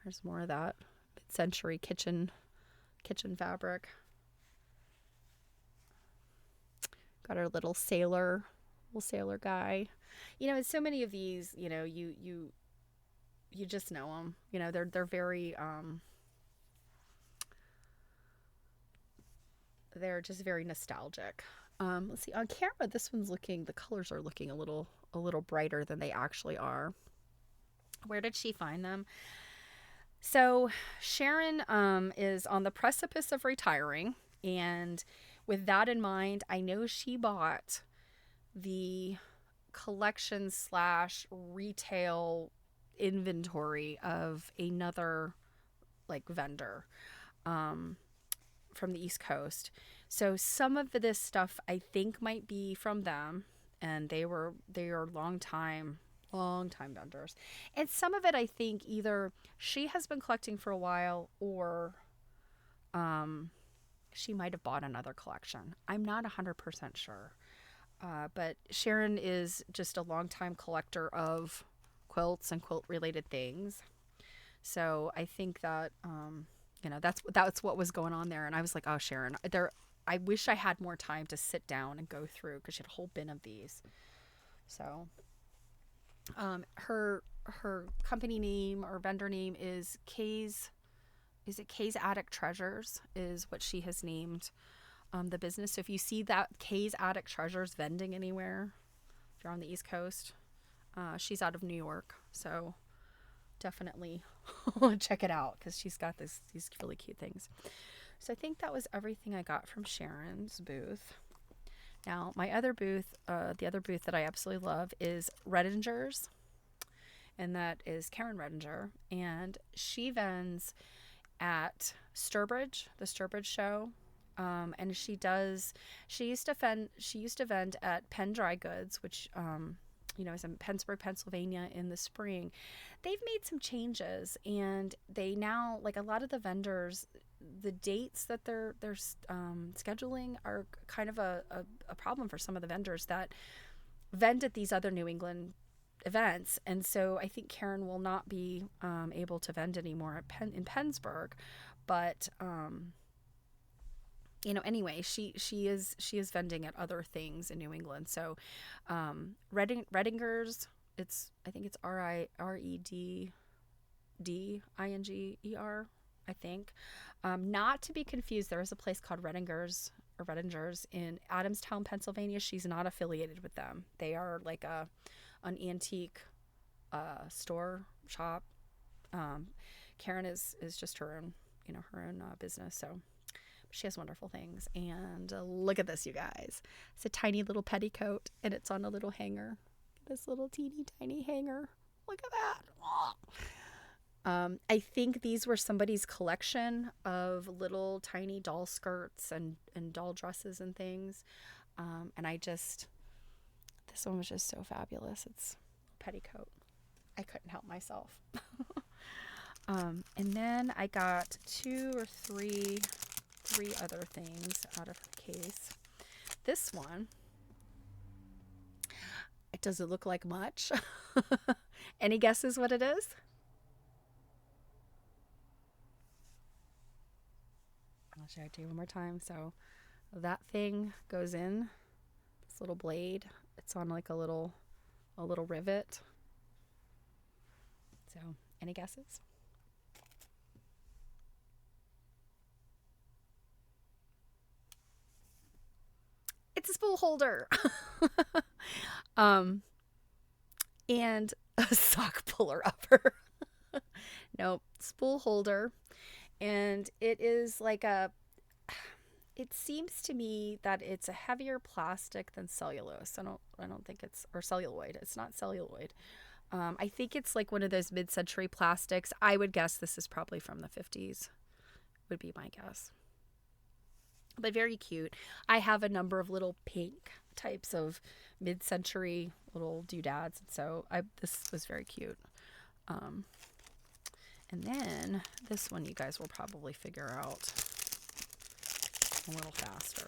There's more of that mid-century kitchen fabric. Got our little sailor guy. You know, so many of these, you know, you just know them. You know, they're very they're just very nostalgic. Let's see, on camera this one's the colors are looking a little brighter than they actually are. Where did she find them? So Sharon is on the precipice of retiring, and with that in mind, I know she bought the collection / retail inventory of another like vendor from the East Coast. So some of this stuff I think might be from them, and they are long time vendors. And some of it I think either she has been collecting for a while, or she might have bought another collection. I'm not 100% sure. But Sharon is just a longtime collector of quilts and quilt related things. So I think that, you know, that's what was going on there. And I was like, oh, Sharon, I wish I had more time to sit down and go through, because she had a whole bin of these. So her company name or vendor name is Kay's Attic Treasures is what she has named the business. So if you see that Kay's Attic Treasures vending anywhere, if you're on the East Coast, she's out of New York. So definitely check it out, because she's got these really cute things. So I think that was everything I got from Sharon's booth. Now, my other booth, the other booth that I absolutely love is Redinger's, and that is Karen Redinger, and she vends at Sturbridge, the Sturbridge show, and she used to vend at Penn Dry Goods, which you know, is in Pennsburg, Pennsylvania in the spring. They've made some changes, and they now, like a lot of the vendors, the dates that they're scheduling are kind of a problem for some of the vendors that vend at these other New England events. And so I think Karen will not be able to vend anymore in Pennsburg, but you know, anyway, she is vending at other things in New England. So Redinger's, I think it's Reddinger, I think. Not to be confused, there is a place called Redinger's in Adamstown, Pennsylvania. She's not affiliated with them. They are like an antique shop. Karen is just her own business. So she has wonderful things. And look at this, you guys. It's a tiny little petticoat, and it's on a little hanger. This little teeny tiny hanger. Look at that. I think these were somebody's collection of little tiny doll skirts and doll dresses and things. And this one was just so fabulous. It's a petticoat. I couldn't help myself. And then I got three other things out of her case. This one, it doesn't look like much. Any guesses what it is? I'll show it to you one more time. So that thing goes in this little blade. It's on like a little rivet. So any guesses? It's a spool holder. And a sock puller upper. Nope, spool holder. And it is like it seems to me that it's a heavier plastic than cellulose. I don't think or celluloid. It's not celluloid. I think it's like one of those mid-century plastics. I would guess this is probably from the 50s, would be my guess. but very cute. I have a number of little pink types of mid-century little doodads, and so this was very cute. And then this one you guys will probably figure out a little faster.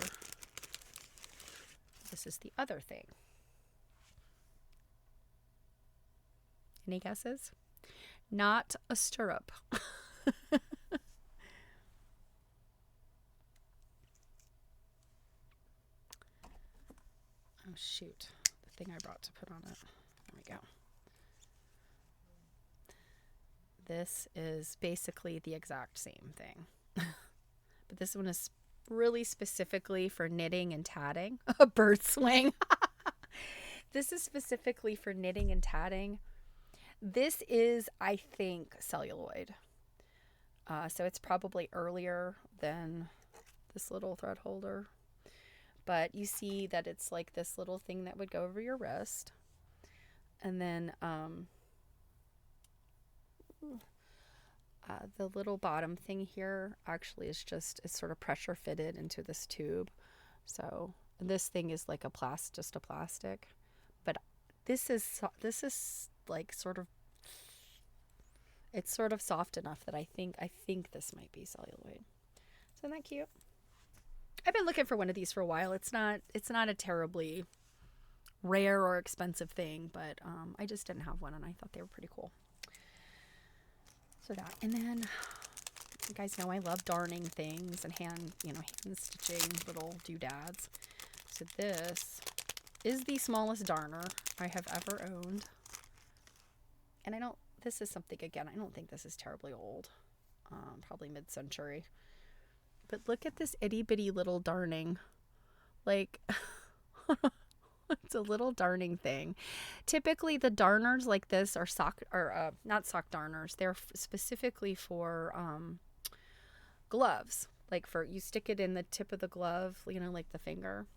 This is the other thing. Any guesses? Not a stirrup. Oh, shoot. The thing I brought to put on it. There we go. This is basically the exact same thing. But this one is really specifically for knitting and tatting. A bird swing. This is specifically for knitting and tatting. This is, I think, celluloid. So it's probably earlier than this little thread holder. But you see that it's like this little thing that would go over your wrist. And then the little bottom thing here actually is it's sort of pressure fitted into this tube. So this thing is like just a plastic. But this is like it's sort of soft enough that I think this might be celluloid. Isn't that cute? I've been looking for one of these for a while. It's not a terribly rare or expensive thing, but I just didn't have one, and I thought they were pretty cool. So that, and then you guys know I love darning things and hand stitching little doodads. So this is the smallest darner I have ever owned, and this is something, again, I don't think this is terribly old, probably mid-century. But look at this itty bitty little darning. Like, it's a little darning thing. Typically, the darners like this are not sock darners. They're specifically for gloves. Like you stick it in the tip of the glove, like the finger.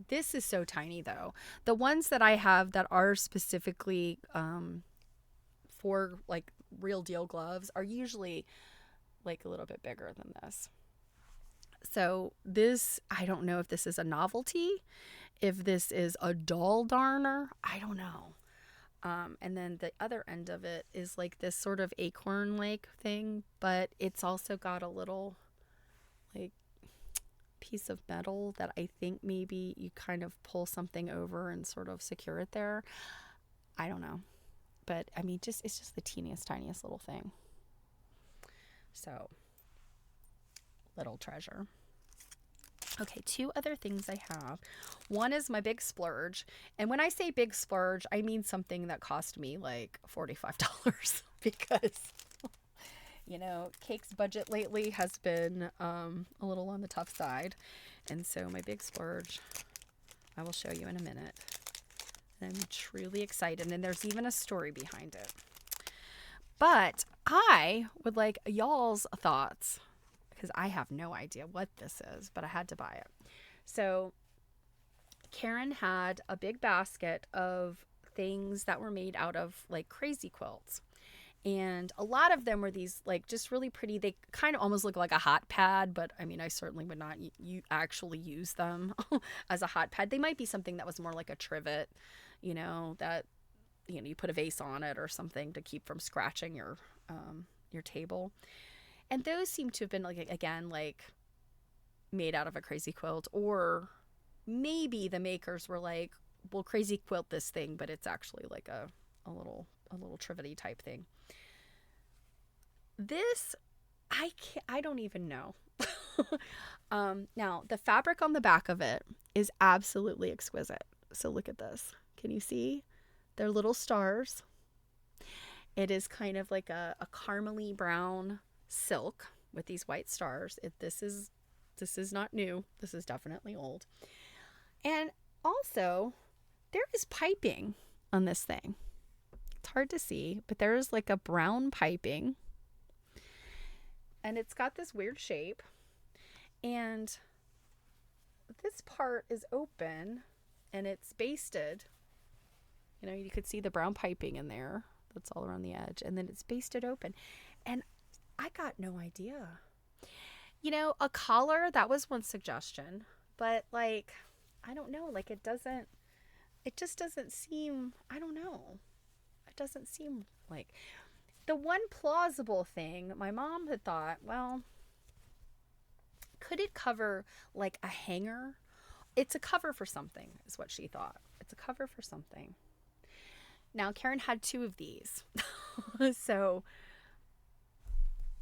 This is so tiny though. The ones that I have that are specifically for like real deal gloves are usually like a little bit bigger than this. So this, I don't know if this is a novelty, if this is a doll darner, I don't know. And then the other end of it is like this sort of acorn-like thing, but it's also got a little like piece of metal that I think maybe you kind of pull something over and sort of secure it there. I don't know. But I mean, it's just the teeniest, tiniest little thing. So, little treasure. Okay, two other things I have. One is my big splurge. And when I say big splurge, I mean something that cost me like $45 because, Cake's budget lately has been a little on the tough side. And so my big splurge, I will show you in a minute. I'm truly excited. And there's even a story behind it. But I would like y'all's thoughts, because I have no idea what this is, but I had to buy it. So Karen had a big basket of things that were made out of like crazy quilts. And a lot of them were these like just really pretty. They kind of almost look like a hot pad, but I mean, I certainly would not actually use them as a hot pad. They might be something that was more like a trivet, that, you put a vase on it or something to keep from scratching your table. And those seem to have been like made out of a crazy quilt, or maybe the makers were like, we'll crazy quilt this thing, but it's actually like a little trivety type thing. This, I don't even know. Now the fabric on the back of it is absolutely exquisite. So look at this. Can you see? They're little stars. It is kind of like a caramely brown silk with these white stars. This is not new. This is definitely old. And also, there is piping on this thing. It's hard to see, but there is like a brown piping. And it's got this weird shape. And this part is open and it's basted. You could see the brown piping in there. That's all around the edge. And then it's basted open. And I got no idea. A collar, that was one suggestion. But like, I don't know. Like, it just doesn't seem, I don't know. It doesn't seem like the one plausible thing my mom had thought, well, could it cover like a hanger? It's a cover for something, is what she thought. It's a cover for something. Now, Karen had two of these. So,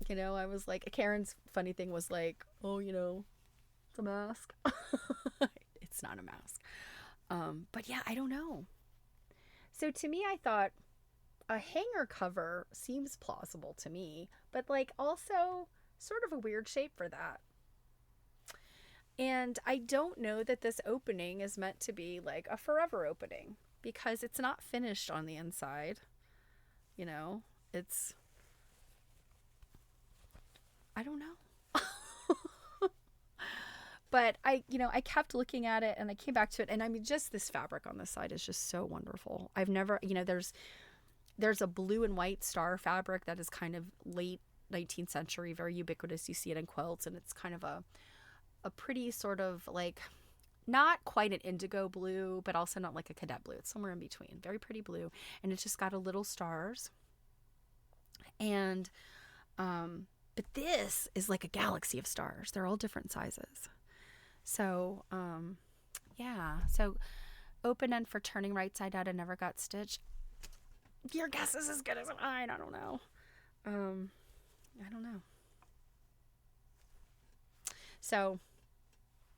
I was like, Karen's funny thing was like, oh, it's a mask. It's not a mask. But yeah, I don't know. So to me, I thought a hanger cover seems plausible to me, but like also sort of a weird shape for that. And I don't know that this opening is meant to be like a forever opening because it's not finished on the inside. It's, I don't know. But I kept looking at it and I came back to it. And I mean, just this fabric on this side is just so wonderful. I've never, there's a blue and white star fabric that is kind of late 19th century, very ubiquitous. You see it in quilts, and it's kind of a pretty sort of like, not quite an indigo blue, but also not like a cadet blue. It's somewhere in between. Very pretty blue. And it's just got a little stars. And, but this is like a galaxy of stars. They're all different sizes. So, yeah. So open end for turning right side out and never got stitched. Your guess is as good as mine. I don't know. I don't know. So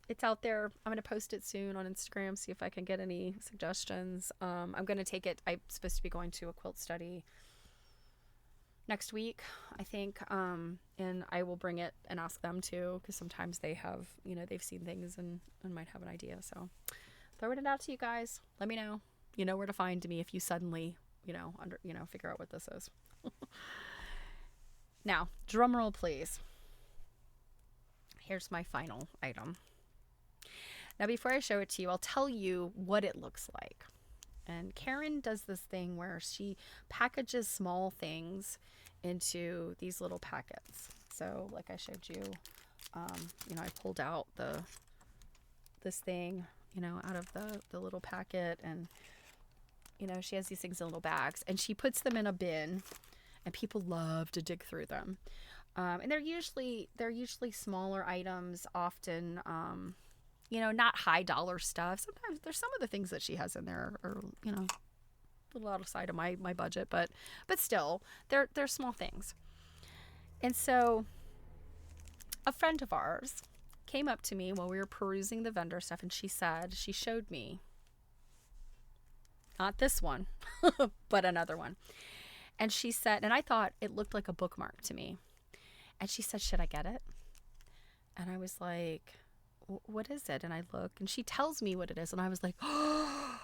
it's out there. I'm going to post it soon on Instagram, see if I can get any suggestions. I'm going to take it. I'm supposed to be going to a quilt study next week, I think. And I will bring it and ask them too, because sometimes they have, they've seen things and might have an idea. So throwing it out to you guys. Let me know. You know where to find me if you suddenly, figure out what this is. Now, drum roll, please. Here's my final item. Now, before I show it to you, I'll tell you what it looks like. And Karen does this thing where she packages small things into these little packets. So, like I showed you, I pulled out this thing, out of the little packet, and she has these things in little bags, and she puts them in a bin, and people love to dig through them. And they're usually smaller items, often, not high dollar stuff. Sometimes there's some of the things that she has in there are, a little outside of my budget, but still, they're small things. And so a friend of ours came up to me while we were perusing the vendor stuff, and she showed me, not this one, but another one. And she said, and I thought it looked like a bookmark to me. And she said, should I get it? And I was like, what is it? And I look, and she tells me what it is. And I was like, oh,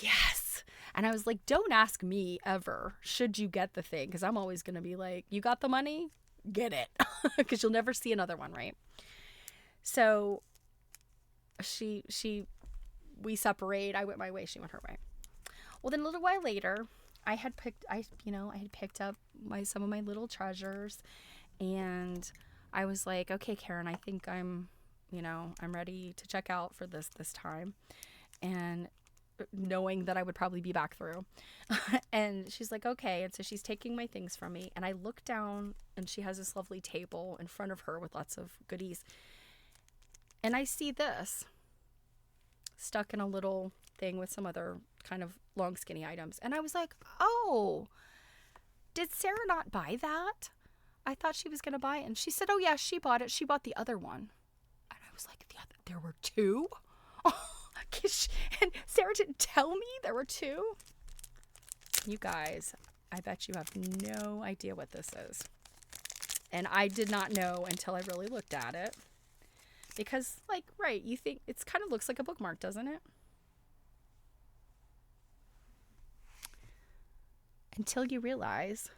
yes. And I was like, don't ask me ever, should you get the thing? Because I'm always going to be like, you got the money? Get it. Because you'll never see another one, right? So we separate. I went my way. She went her way. Well, then a little while later, I had picked up some of my little treasures, and I was like, okay, Karen, I think I'm ready to check out for this time. And knowing that I would probably be back through. And she's like, okay. And so she's taking my things from me. And I look down, and she has this lovely table in front of her with lots of goodies. And I see this stuck in a little thing with some other kind of long, skinny items. And I was like, oh, did Sarah not buy that? I thought she was going to buy it. And she said, oh, yeah, she bought it. She bought the other one. And I was like, there were two? And Sarah didn't tell me there were two? You guys, I bet you have no idea what this is. And I did not know until I really looked at it. Because, right, you think it kind of looks like a bookmark, doesn't it? Until you realize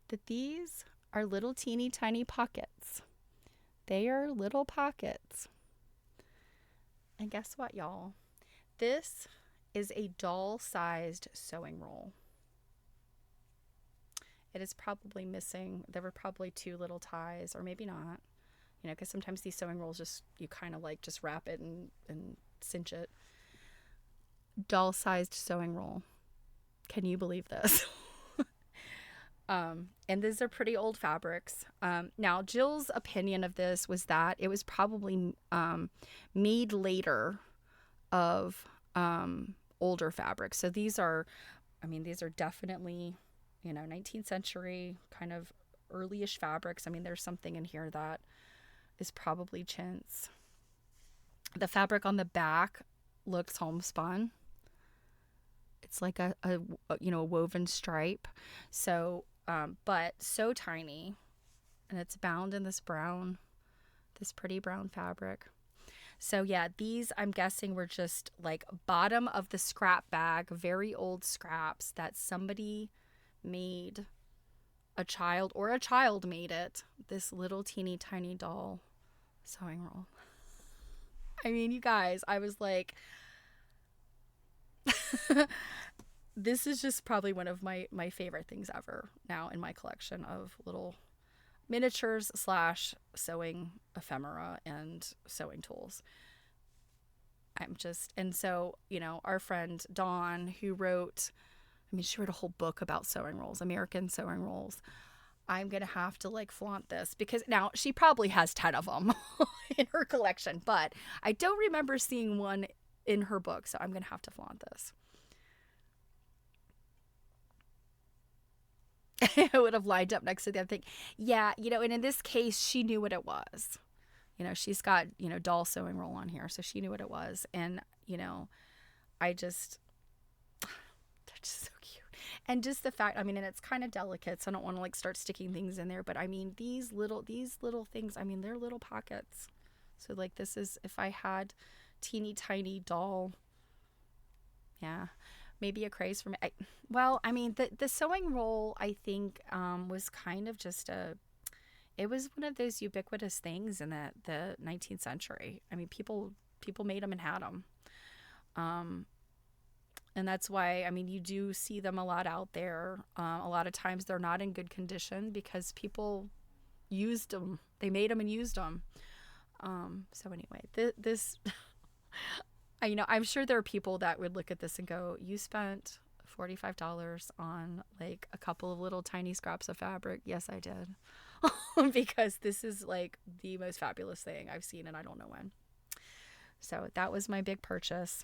that these are little teeny tiny pockets. They are little pockets. And guess what, y'all? This is a doll-sized sewing roll. It is probably missing. There were probably two little ties, or maybe not. because sometimes these sewing rolls just, you kind of like just wrap it and cinch it. Doll-sized sewing roll. Can you believe this? And these are pretty old fabrics. Now, Jill's opinion of this was that it was probably made later of older fabrics. So these are, these are definitely, 19th century kind of early-ish fabrics. There's something in here that is probably chintz. The fabric on the back looks homespun. It's like a woven stripe. So, but so tiny, and it's bound in this pretty brown fabric. So yeah, these I'm guessing were just like bottom of the scrap bag, very old scraps that somebody made, a child made it, this little teeny tiny doll sewing roll. You guys, I was like, this is just probably one of my favorite things ever now in my collection of little miniatures / sewing ephemera and sewing tools. And so, our friend Dawn, who wrote, she wrote a whole book about sewing rolls, American sewing rolls. I'm going to have to like flaunt this because now she probably has 10 of them in her collection, but I don't remember seeing one in her book. So I'm going to have to flaunt this. I would have lined up next to the other thing. Yeah. And in this case, she knew what it was. She's got, doll sewing roll on here. So she knew what it was. And, they're just so cute. And just the fact, and it's kind of delicate, so I don't want to like start sticking things in there. But these little things, they're little pockets. So like this is, if I had teeny tiny doll, yeah, maybe a craze for me. The sewing roll, I think, was kind of just it was one of those ubiquitous things in the 19th century. People made them and had them. And that's why, you do see them a lot out there. A lot of times they're not in good condition because people used them. They made them and used them. So anyway, this, I'm sure there are people that would look at this and go, you spent $45 on like a couple of little tiny scraps of fabric. Yes, I did. Because this is like the most fabulous thing I've seen and I don't know when. So that was my big purchase.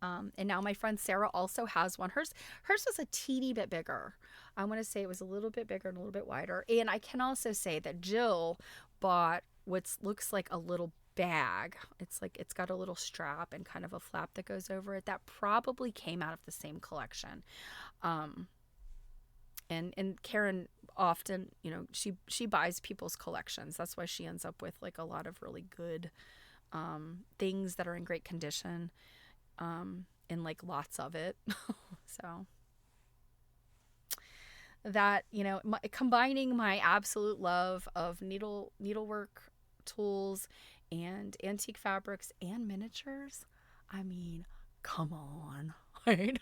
And now my friend Sarah also has one. Hers was a teeny bit bigger. I want to say it was a little bit bigger and a little bit wider. And I can also say that Jill bought what looks like a little bag. It's got a little strap and kind of a flap that goes over it. That probably came out of the same collection. And Karen often, she buys people's collections. That's why she ends up with like a lot of really good things that are in great condition. And like lots of it. So that, combining my absolute love of needlework tools and antique fabrics and miniatures, come on, right?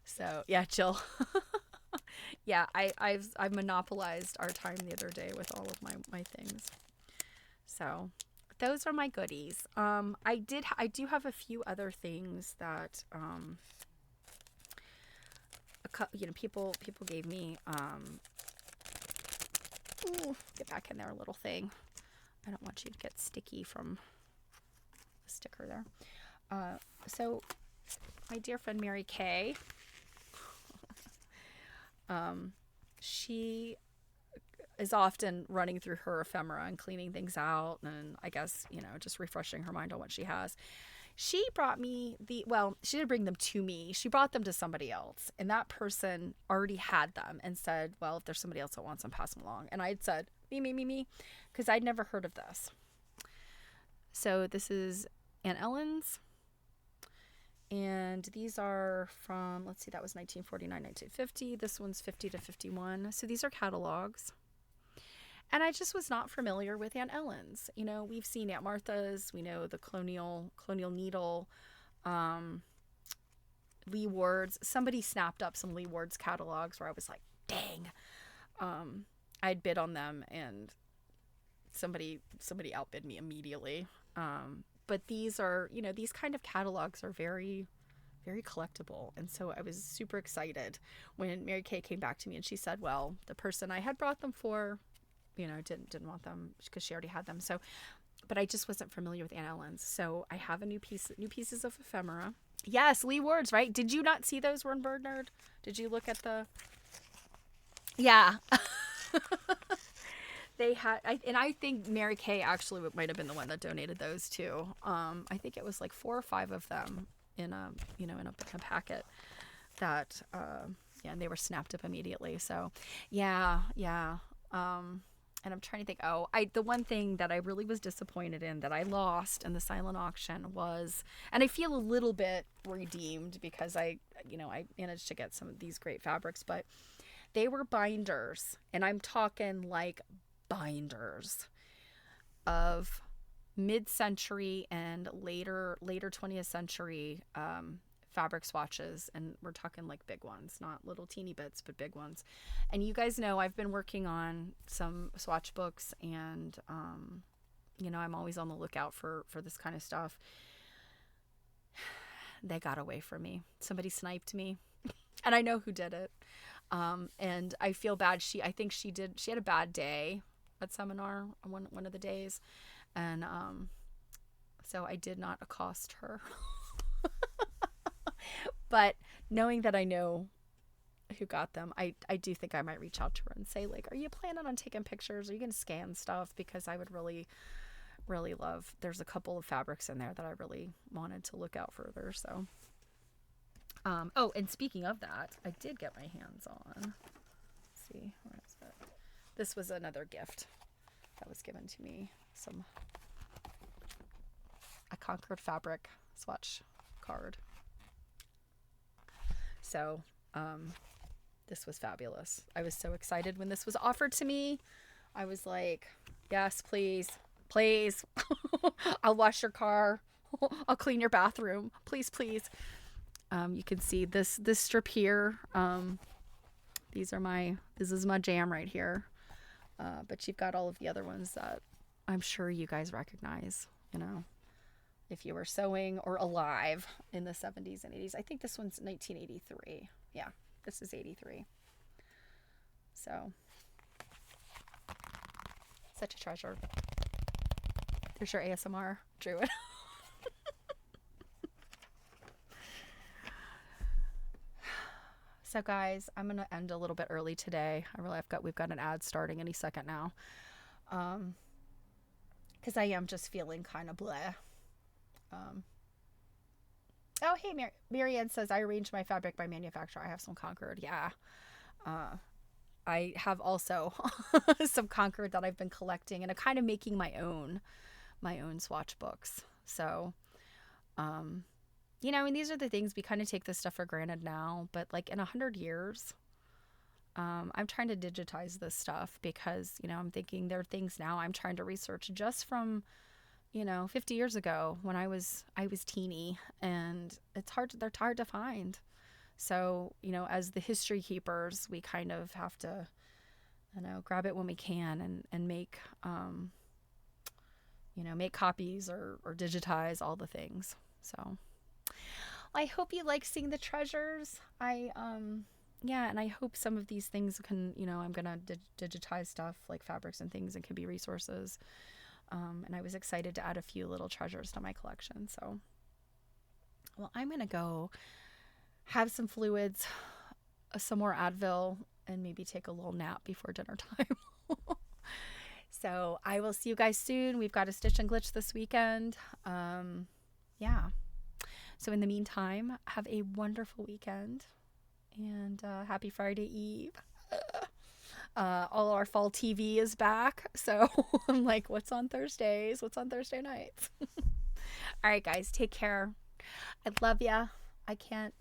So yeah, Jill. Yeah, I've monopolized our time the other day with all of my things. So those are my goodies. I do have a few other things that people gave me. Ooh, get back in there, a little thing. I don't want you to get sticky from the sticker there. So my dear friend Mary Kay, she is often running through her ephemera and cleaning things out, and I guess, just refreshing her mind on what she has. She brought me she didn't bring them to me. She brought them to somebody else, and that person already had them and said, well, if there's somebody else that wants them, pass them along. And I'd said, me, because I'd never heard of this. So this is Aunt Ellen's. And these are from, let's see, that was 1949, 1950. This one's 50 to 51. So these are catalogs. And I just was not familiar with Aunt Ellen's. We've seen Aunt Martha's. We know the Colonial Needle, Lee Ward's. Somebody snapped up some Lee Ward's catalogs where I was like, dang. I'd bid on them and somebody outbid me immediately. But these are, these kind of catalogs are very, very collectible. And so I was super excited when Mary Kay came back to me and she said, well, the person I had brought them for, didn't want them because she already had them. So, but I just wasn't familiar with Anne Ellen's. So I have new pieces of ephemera. Yes, Lee Ward's, right? Did you not see those, One Bird Nerd? Did you look at the... Yeah. They had, and I think Mary Kay actually might have been the one that donated those too. I think it was like 4 or 5 of them in a packet that, and they were snapped up immediately. So yeah. And I'm trying to think, the one thing that I really was disappointed in that I lost in the silent auction was, and I feel a little bit redeemed because I managed to get some of these great fabrics, but they were binders, and I'm talking like binders of mid-century and later 20th century fabric swatches, and we're talking like big ones, not little teeny bits, but big ones. And you guys know I've been working on some swatch books, and I'm always on the lookout for this kind of stuff. They got away from me. Somebody sniped me, and I know who did it. And I feel bad. I think she had a bad day at seminar on one of the days, and so I did not accost her. But knowing that I know who got them, I do think I might reach out to her and say, like, are you planning on taking pictures? Are you going to scan stuff? Because I would really, really love, there's a couple of fabrics in there that I really wanted to look out further. So, and speaking of that, I did get my hands on, let's see, where is it? This was another gift that was given to me. A Concord fabric swatch card. So, this was fabulous. I was so excited when this was offered to me. I was like, yes, please, please. I'll wash your car. I'll clean your bathroom. Please, please. You can see this strip here. This is my jam right here. But you've got all of the other ones that I'm sure you guys recognize, if you were sewing or alive in the 70s and 80s. I think this one's 1983. Yeah, this is 83. So, such a treasure. There's your ASMR, Druid. So guys, I'm going to end a little bit early today. We've got an ad starting any second now. Because I am just feeling kind of bleh. Oh, hey, Marianne says, I arranged my fabric by manufacturer. I have some Concord. Yeah. I have also some Concord that I've been collecting, and I'm kind of making my own swatch books. So, these are the things we kind of take this stuff for granted now, but like in 100 years, I'm trying to digitize this stuff because, I'm thinking there are things now I'm trying to research just from 50 years ago when I was teeny, and they're hard to find. So, as the history keepers, we kind of have to, grab it when we can and make, make copies or digitize all the things. So I hope you like seeing the treasures. And I hope some of these things can, I'm going to digitize stuff like fabrics and things and can be resources. And I was excited to add a few little treasures to my collection. So, well, I'm going to go have some fluids, some more Advil, and maybe take a little nap before dinner time. So I will see you guys soon. We've got a Stitch and Glitch this weekend. Yeah. So in the meantime, have a wonderful weekend, and happy Friday Eve. All our fall TV is back. So I'm like, what's on Thursdays? What's on Thursday nights? All right, guys, take care. I love ya. I can't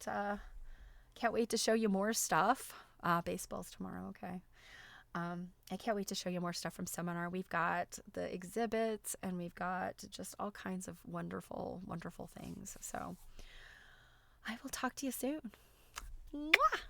wait to show you more stuff. Baseball's tomorrow. Okay. I can't wait to show you more stuff from seminar. We've got the exhibits, and we've got just all kinds of wonderful, wonderful things. So I will talk to you soon. Mwah!